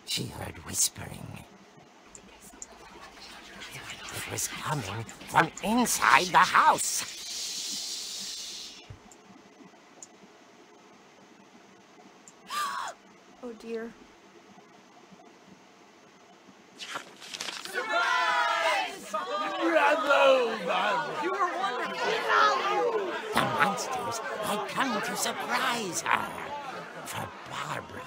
she heard whispering. It was coming from inside the house. Oh dear. The monsters had come to surprise her. For Barbara,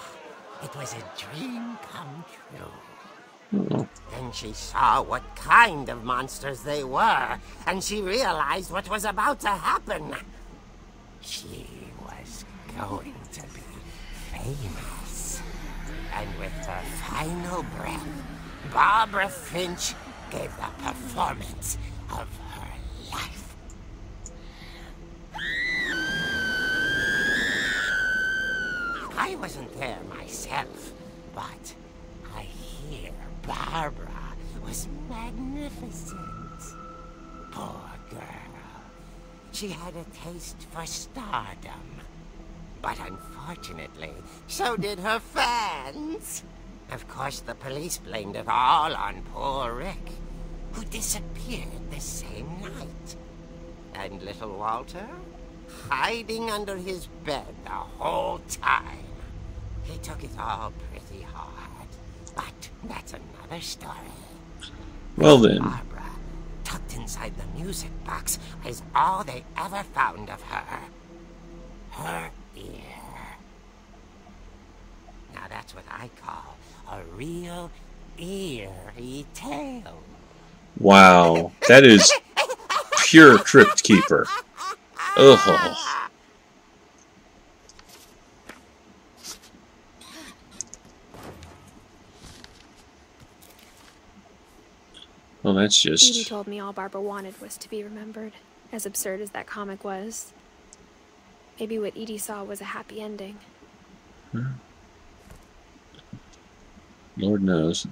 it was a dream come true. Then she saw what kind of monsters they were, and she realized what was about to happen. She was going to be famous. And with her final breath, Barbara Finch gave the performance of her life. I wasn't there myself, but I hear Barbara was magnificent. Poor girl. She had a taste for stardom. But unfortunately, so did her fans. Of course, the police blamed it all on poor Rick, who disappeared the same night. And little Walter, hiding under his bed the whole time. He took it all pretty hard, but that's another story. Well then. Barbara, tucked inside the music box, is all they ever found of her. Her ear. Now that's what I call a real eerie tale. Wow, that is pure Crypt Keeper. Ugh. Well, that's Edie just... told me all Barbara wanted was to be remembered, as absurd as that comic was. Maybe what Edie saw was a happy ending. Lord knows.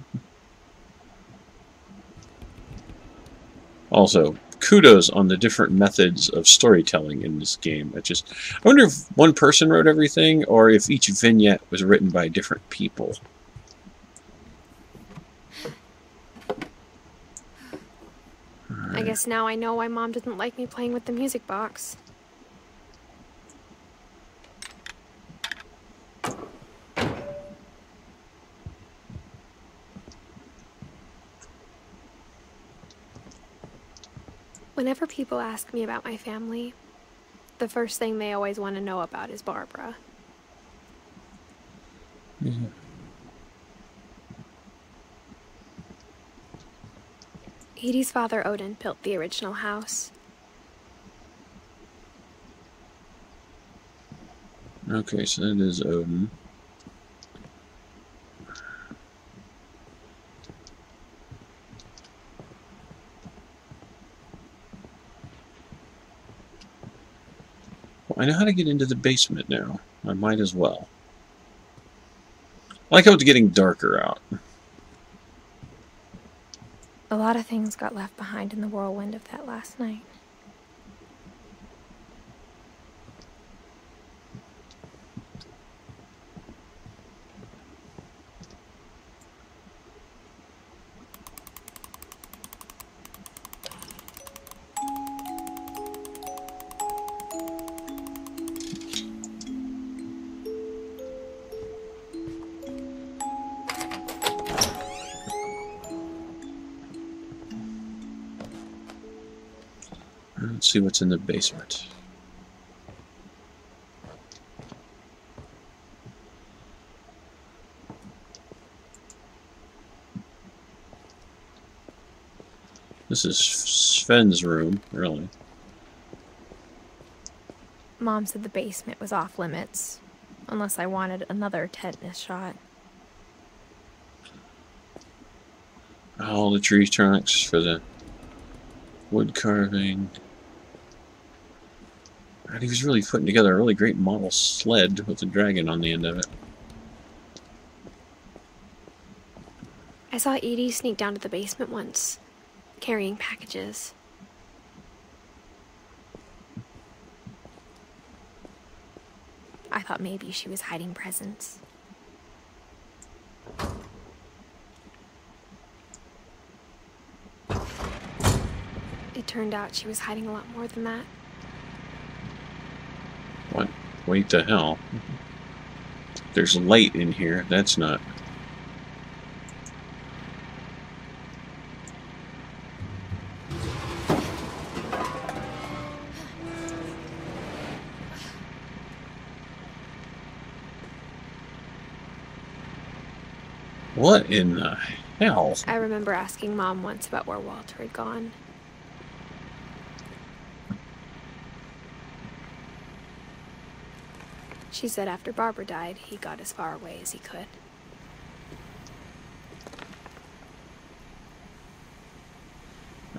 Also, kudos on the different methods of storytelling in this game. I wonder if one person wrote everything, or if each vignette was written by different people. I guess now I know why Mom didn't like me playing with the music box. Whenever people ask me about my family, the first thing they always want to know about is Barbara. Mm-hmm. Edie's father, Odin, built the original house. Okay, so that is Odin. Well, I know how to get into the basement now. I might as well. I like how it's getting darker out. A lot of things got left behind in the whirlwind of that last night. Let's see what's in the basement. This is Sven's room, really. Mom said the basement was off limits, unless I wanted another tetanus shot. All the tree trunks for the wood carving. God, he was really putting together a really great model sled with a dragon on the end of it. I saw Edie sneak down to the basement once, carrying packages. I thought maybe she was hiding presents. It turned out she was hiding a lot more than that. What? Wait the hell. There's light in here. That's not... What in the hell? I remember asking Mom once about where Walter had gone. She said after Barbara died, he got as far away as he could.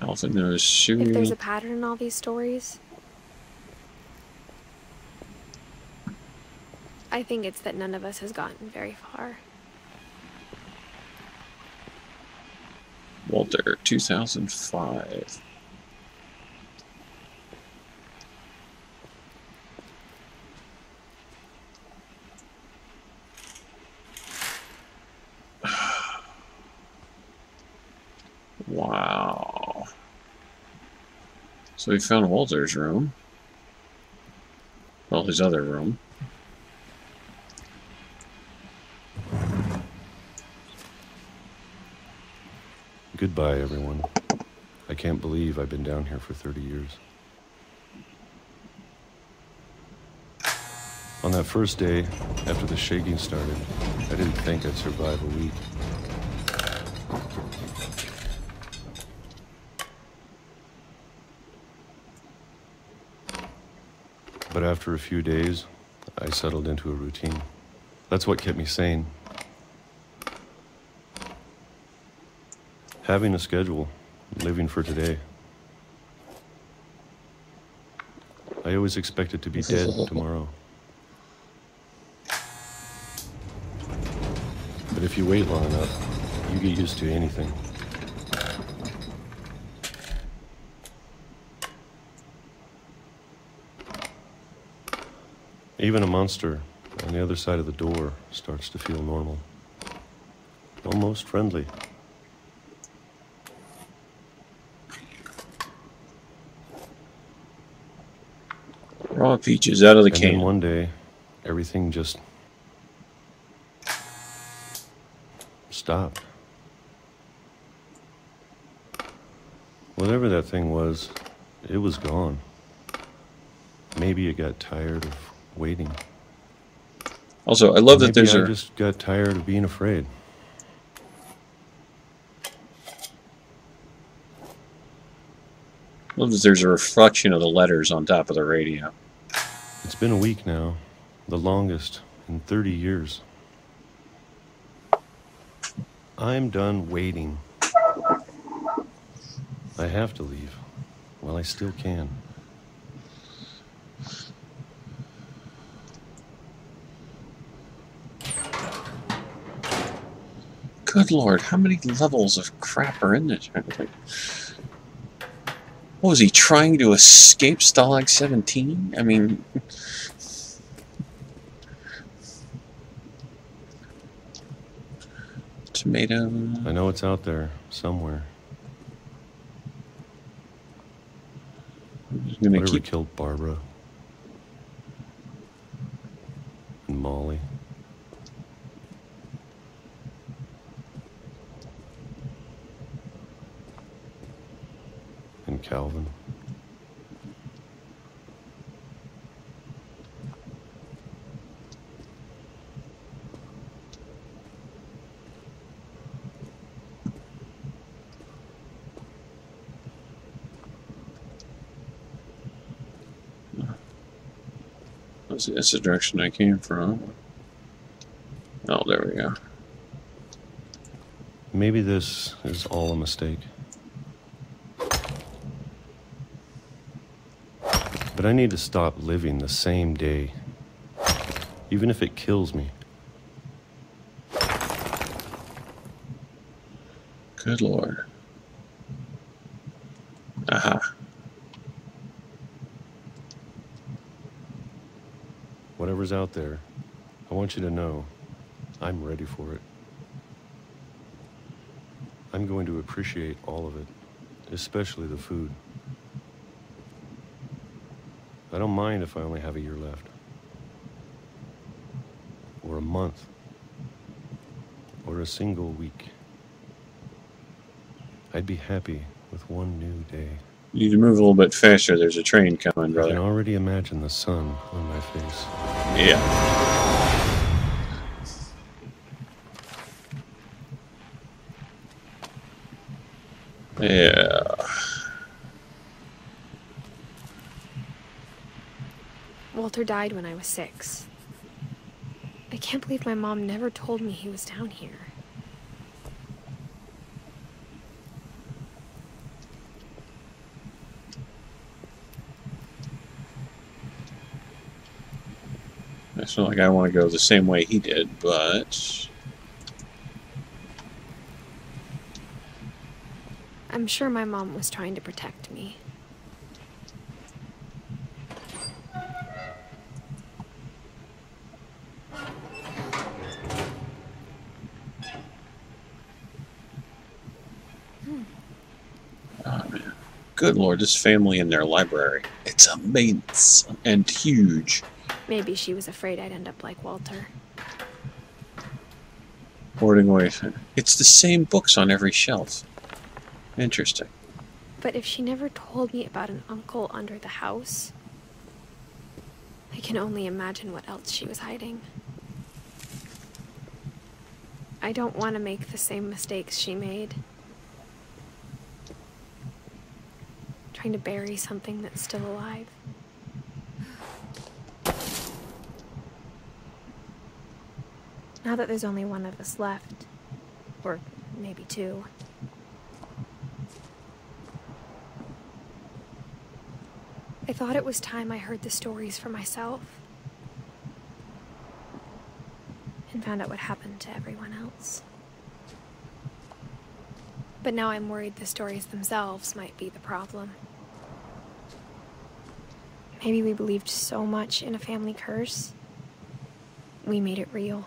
Elephant nose shoe. If there's a pattern in all these stories, I think it's that none of us has gotten very far. Walter, 2005. Wow. So we found Walter's room. Well, his other room. Goodbye, everyone. I can't believe I've been down here for 30 years. On that first day, after the shaking started, I didn't think I'd survive a week. But after a few days, I settled into a routine. That's what kept me sane. Having a schedule, living for today. I always expected to be dead tomorrow. But if you wait long enough, you get used to anything. Even a monster on the other side of the door starts to feel normal. Almost friendly. Raw peaches out of the And can. then one day, everything just stopped. Whatever that thing was, it was gone. Maybe it got tired of waiting. Also, I love that Maybe there's I a... just got tired of being afraid. love that there's a reflection of the letters on top of the radio. It's been a week now, the longest in 30 years. I'm done waiting. I have to leave while I still can. Good Lord, how many levels of crap are in this? Like, what was he trying to escape Stalag 17? I mean, tomato. I know it's out there somewhere. I'm gonna Whatever keep. killed Barbara and Molly. And Calvin. That's the direction I came from. Oh, there we go. Maybe this is all a mistake. But I need to stop living the same day, even if it kills me. Good Lord. Aha. Whatever's whatever's out there, I want you to know I'm ready for it. I'm going to appreciate all of it, especially the food. I don't mind if I only have a year left. Or a month. Or a single week. I'd be happy with one new day. You need to move a little bit faster. There's a train coming, brother. I can already imagine the sun on my face. Yeah. Yeah. Walter died when I was 6. I can't believe my mom never told me he was down here. It's not like I want to go the same way he did, but... I'm sure my mom was trying to protect me. Oh, man. Good Lord, this family in their library. It's immense and huge. Maybe she was afraid I'd end up like Walter. Hoarding away. It's the same books on every shelf. Interesting. But if she never told me about an uncle under the house, I can only imagine what else she was hiding. I don't want to make the same mistakes she made. Trying to bury something that's still alive. Now that there's only one of us left, or maybe 2, I thought it was time I heard the stories for myself and found out what happened to everyone else. But now I'm worried the stories themselves might be the problem. Maybe we believed so much in a family curse, we made it real.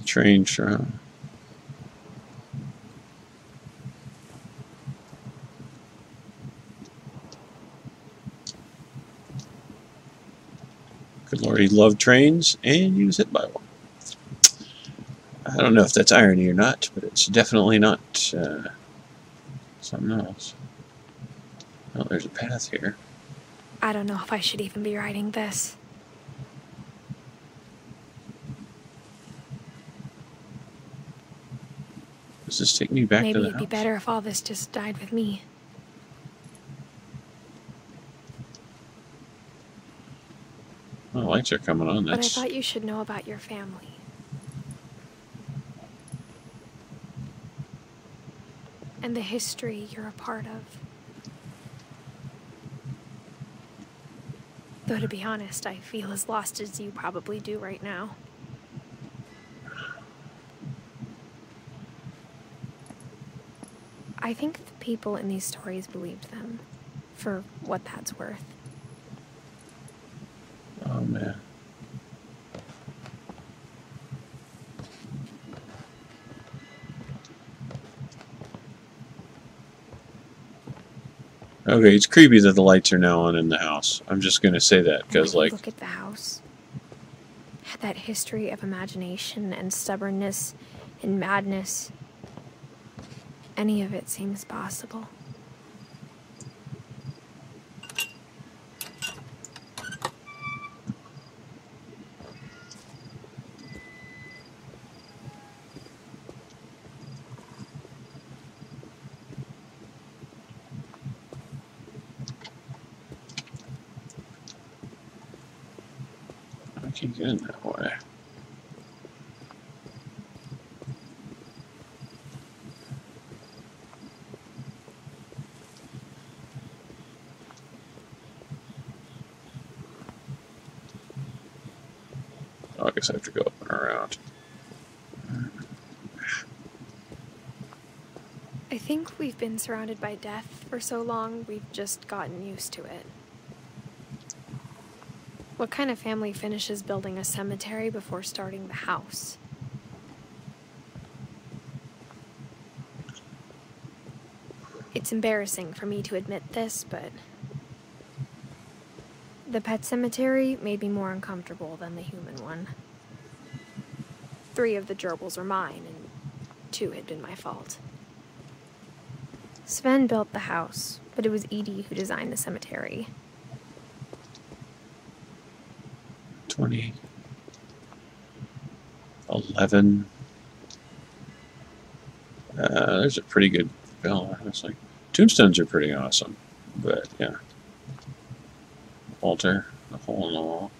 Train, sure. Good Lord, he loved trains, and he was hit by one. I don't know if that's irony or not, but it's definitely not something else. Oh, there's a path here. I don't know if I should even be writing this. Does this take me back to the house? Maybe it'd be better if all this just died with me. Oh, lights are coming on. But I That's... thought you should know about your family. And the history you're a part of. Though to be honest, I feel as lost as you probably do right now. I think the people in these stories believed them, for what that's worth. Oh, man. Okay, it's creepy that the lights are now on in the house. I'm just gonna say that, because, like... Look at the house. It had that history of imagination and stubbornness and madness. Any of it seems possible. I can't get in that way. Oh, I guess I have to go up and around. I think we've been surrounded by death for so long, we've just gotten used to it. What kind of family finishes building a cemetery before starting the house? It's embarrassing for me to admit this, but the pet cemetery made me more uncomfortable than the human one. 3 of the gerbils were mine, and 2 had been my fault. Sven built the house, but it was Edie who designed the cemetery. 2011. There's a pretty good bill, honestly. Tombstones are pretty awesome, but yeah. Walter, the hole in the wall.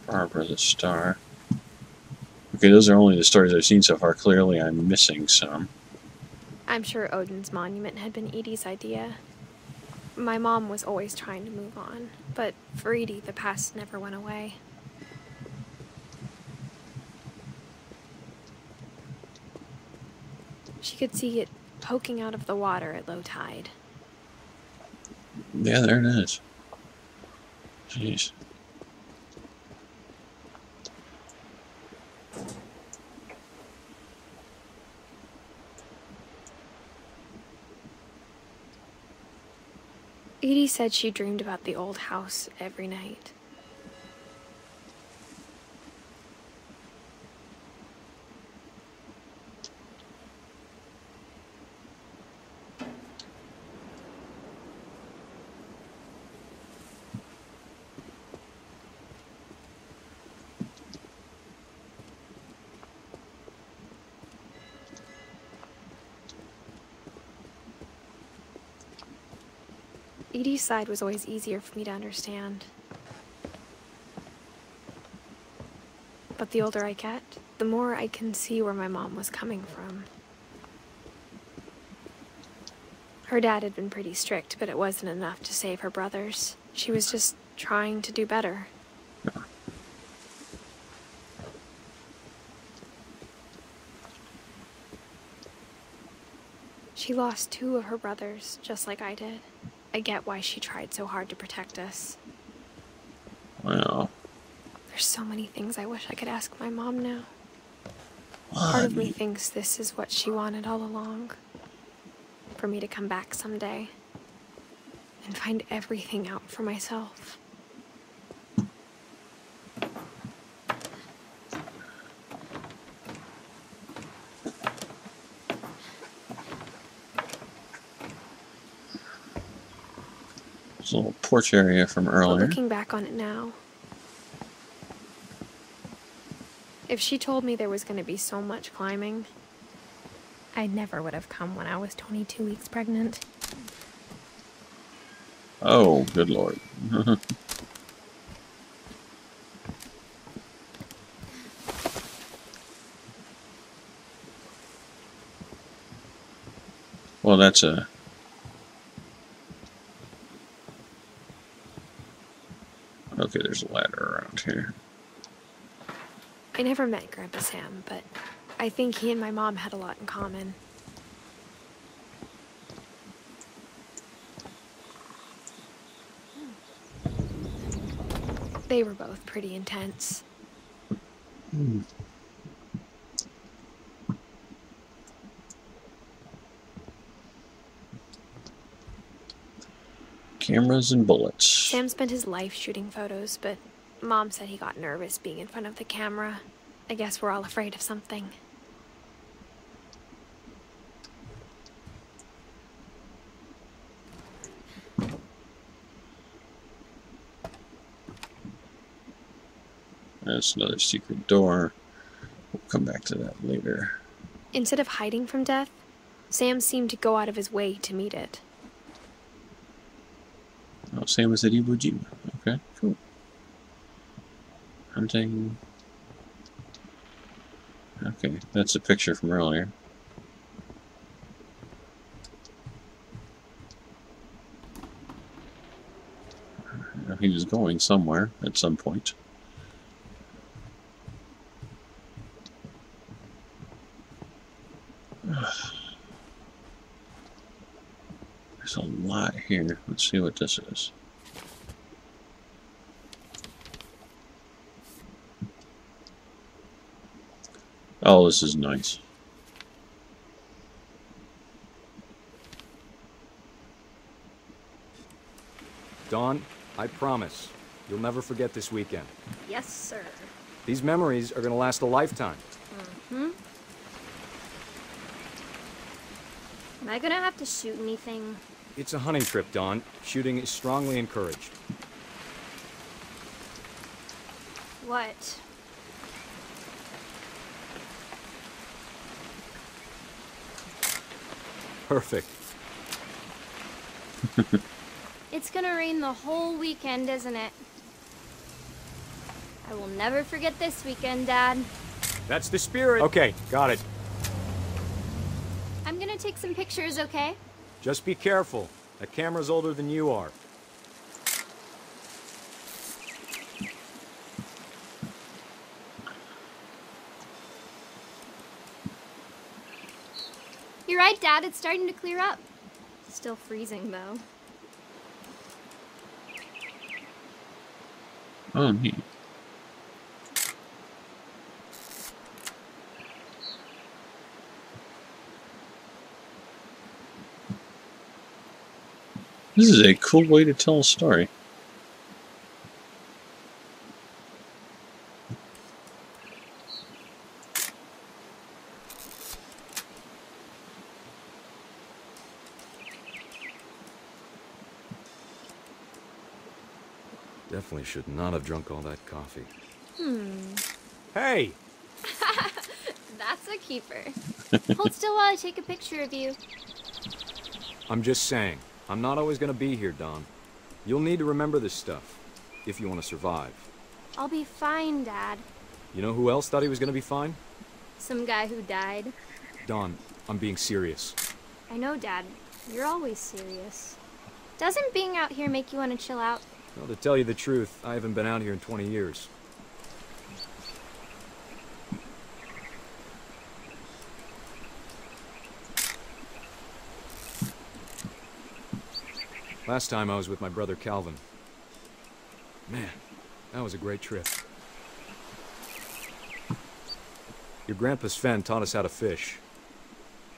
Barbara, the star. Okay, those are only the stories I've seen so far. Clearly, I'm missing some. I'm sure Odin's monument had been Edie's idea. My mom was always trying to move on, but for Edie, the past never went away. She could see it poking out of the water at low tide. Yeah, there it is. Jeez. Edie said she dreamed about the old house every night. Edie's side was always easier for me to understand. But the older I get, the more I can see where my mom was coming from. Her dad had been pretty strict, but it wasn't enough to save her brothers. She was just trying to do better. She lost 2 of her brothers, just like I did. I get why she tried so hard to protect us. Wow. There's so many things I wish I could ask my mom now. Part of me thinks this is what she wanted all along. For me to come back someday and find everything out for myself. There's a little porch area from earlier. But looking back on it now, if she told me there was going to be so much climbing, I never would have come when I was 22 weeks pregnant. Oh, good lord. Well, that's a... Okay, there's a ladder around here. I never met Grandpa Sam, but I think he and my mom had a lot in common. They were both pretty intense. Cameras and bullets. Sam spent his life shooting photos, but Mom said he got nervous being in front of the camera. I guess we're all afraid of something. That's another secret door. We'll come back to that later. Instead of hiding from death, Sam seemed to go out of his way to meet it. Oh, Sam was at Iwo Jima. Okay, cool. Hunting. Okay, that's a picture from earlier. He was going somewhere at some point. There's a lot here. Let's see what this is. Oh, this is nice. Dawn, I promise, you'll never forget this weekend. Yes, sir. These memories are gonna last a lifetime. Mm-hmm. Am I gonna have to shoot anything? It's a hunting trip, Dawn. Shooting is strongly encouraged. What? Perfect. It's gonna rain the whole weekend, isn't it? I will never forget this weekend, Dad. That's the spirit. Okay, got it. I'm gonna take some pictures, okay? Just be careful. That camera's older than you are. You're right, Dad. It's starting to clear up. Still freezing, though. Oh, neat. This is a cool way to tell a story. Definitely should not have drunk all that coffee. Hmm. Hey! That's a keeper. Hold still while I take a picture of you. I'm just saying, I'm not always gonna be here, Dawn. You'll need to remember this stuff, if you want to survive. I'll be fine, Dad. You know who else thought he was gonna be fine? Some guy who died. Dawn, I'm being serious. I know, Dad. You're always serious. Doesn't being out here make you want to chill out? Well, to tell you the truth, I haven't been out here in 20 years. Last time I was with my brother Calvin. Man, that was a great trip. Your grandpa Sven taught us how to fish,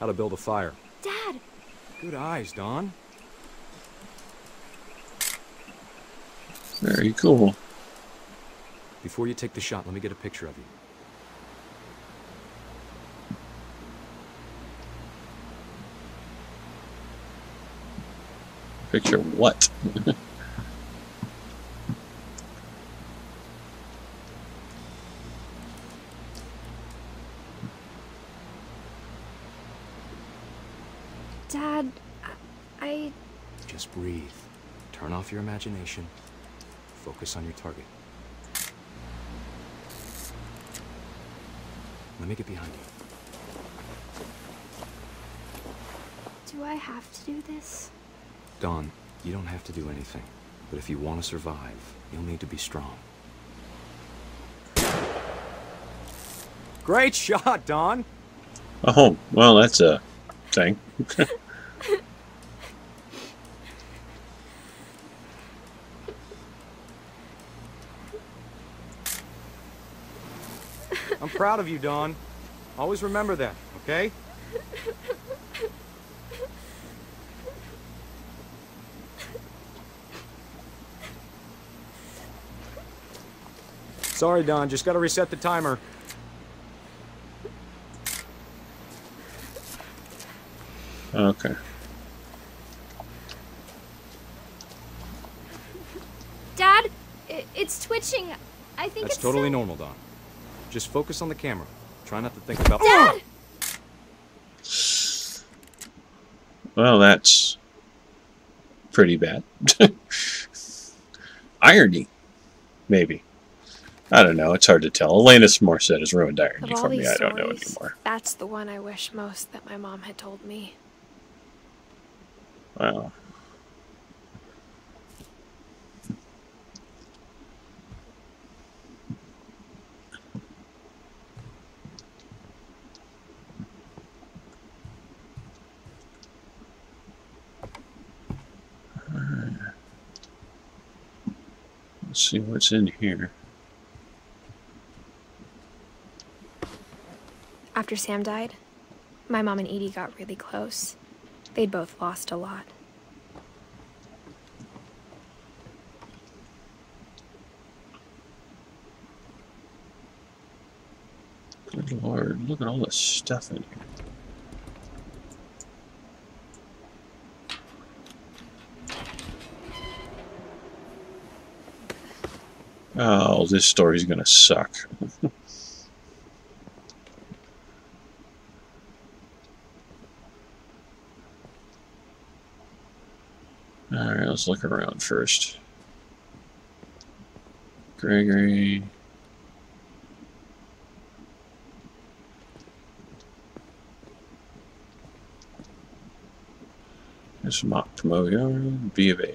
how to build a fire. Dad! Good eyes, Dawn. Very cool. Before you take the shot, let me get a picture of you. Picture what? Dad, I... Just breathe. Turn off your imagination. Focus on your target. Let me get behind you. Do I have to do this? Dawn, you don't have to do anything. But if you want to survive, you'll need to be strong. Great shot, Dawn! Oh, well, that's a thing. I'm proud of you, Dawn. Always remember that, okay? Sorry, Dawn. Just gotta reset the timer. Okay. Dad, it's twitching. I think That's it's totally so... normal, Dawn. Just focus on the camera. Try not to think about... Dad! Well, that's pretty bad. Irony, maybe. I don't know. It's hard to tell. Alanis Morissette has ruined irony Of all for me. these I don't know stories, anymore. that's the one I wish most that my mom had told me. Wow. Let's see what's in here. After Sam died, my mom and Edie got really close. They'd both lost a lot. Good Lord, look at all this stuff in here. Oh, this story's gonna suck. Alright, let's look around first. Gregory. There's mock promotion, B of A.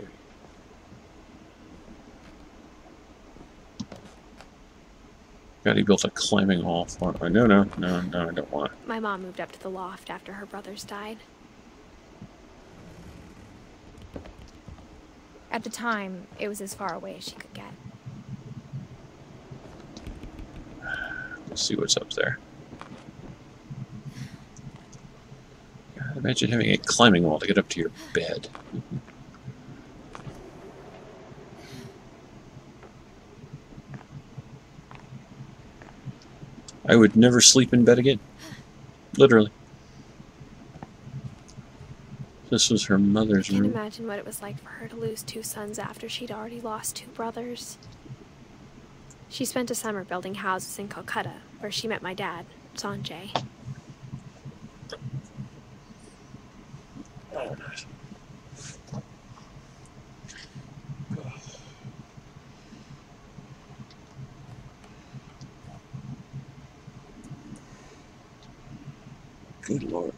God, he built a climbing wall for it. No, I don't want it. My mom moved up to the loft after her brothers died. At the time, it was as far away as she could get. Let's see what's up there. God, imagine having a climbing wall to get up to your bed. I would never sleep in bed again. Literally. This was her mother's room. I can't imagine what it was like for her to lose 2 sons after she'd already lost 2 brothers. She spent a summer building houses in Calcutta, where she met my dad, Sanjay. Oh, nice. Good Lord.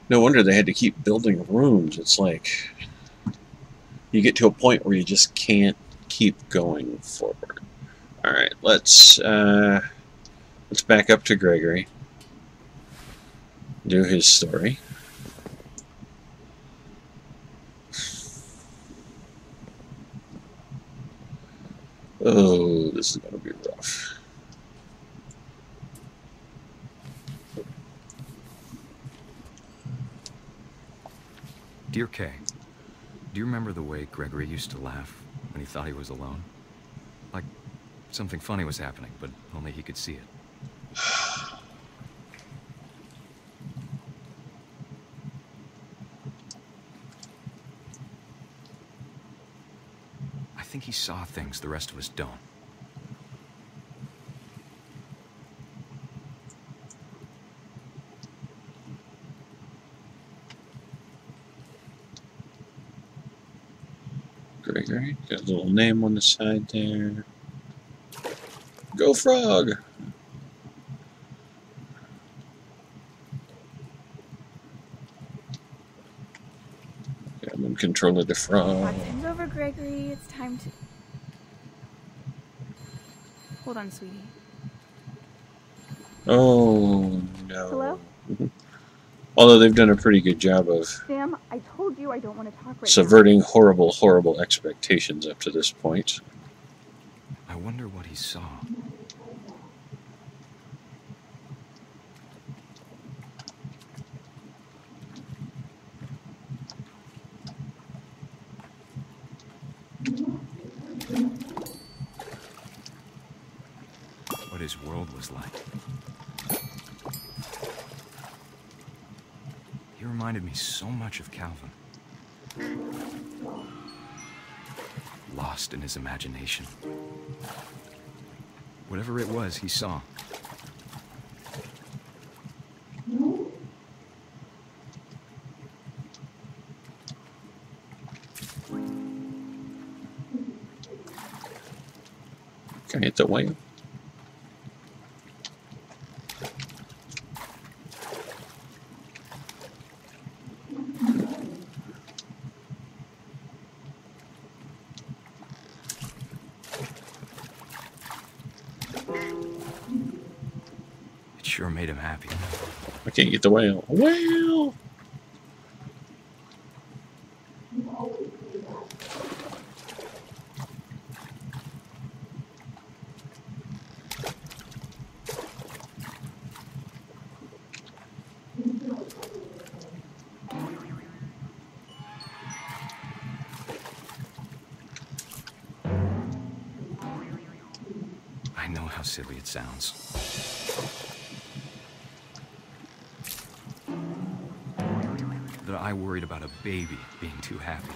No wonder they had to keep building rooms. It's like you get to a point where you just can't keep going forward. All right, let's back up to Gregory. Do his story. Oh, this is gonna be rough. Dear Kay, do you remember the way Gregory used to laugh when he thought he was alone? Like something funny was happening, but only he could see it. I think he saw things the rest of us don't. Gregory, got a little name on the side there. Go Frog! Okay, I'm in control of the frog. Time's over, Gregory. It's time to... Hold on, sweetie. Oh, no. Hello? Although they've done a pretty good job of Sam, I told you I don't want to talk right subverting horrible, horrible expectations up to this point. I wonder what he saw. What his world was like. He reminded me so much of Calvin. Lost in his imagination. Whatever it was he saw. Can I hit the whale? Sure made him happy. I can't get the whale. Whale! how silly it sounds. That I worried about a baby being too happy.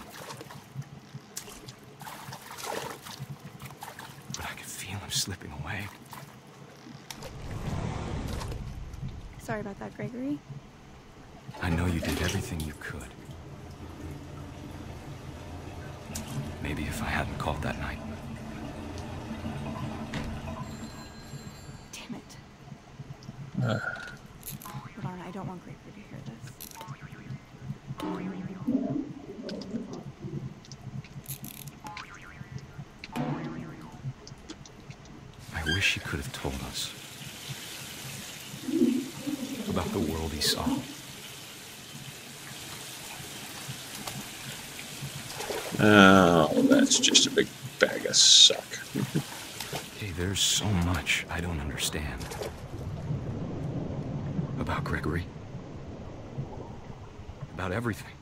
But I could feel him slipping away. Sorry about that, Gregory. I know you did everything you could. Maybe if I hadn't called that night. Damn it. Hold on, I don't want Gregory to hear this. I wish he could have told us about the world he saw. Oh, that's just a big bag of suck. Hey, there's so much I don't understand about Gregory. About everything.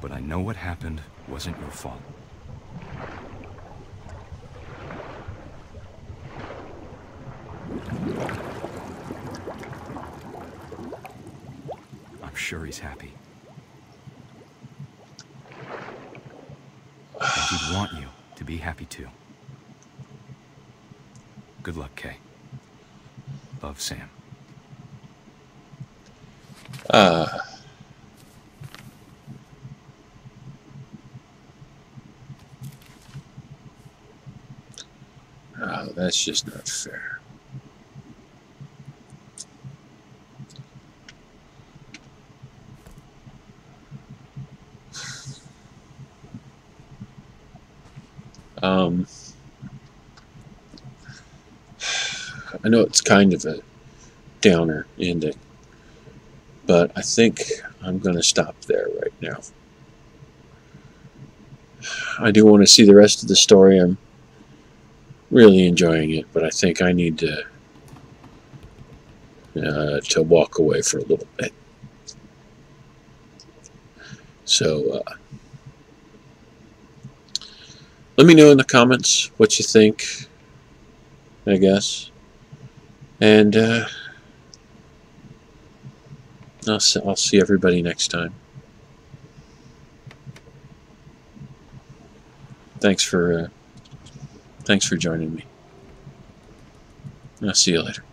But I know what happened wasn't your fault. I'm sure he's happy. And he'd want you to be happy too. Good luck, Kay. Love, Sam. Oh, that's just not fair. I know it's kind of a downer ending, but I think I'm going to stop there right now. I do want to see the rest of the story. I'm really enjoying it, but I think I need to walk away for a little bit. So let me know in the comments what you think, I guess, and I'll see everybody next time. Thanks for joining me. I'll see you later.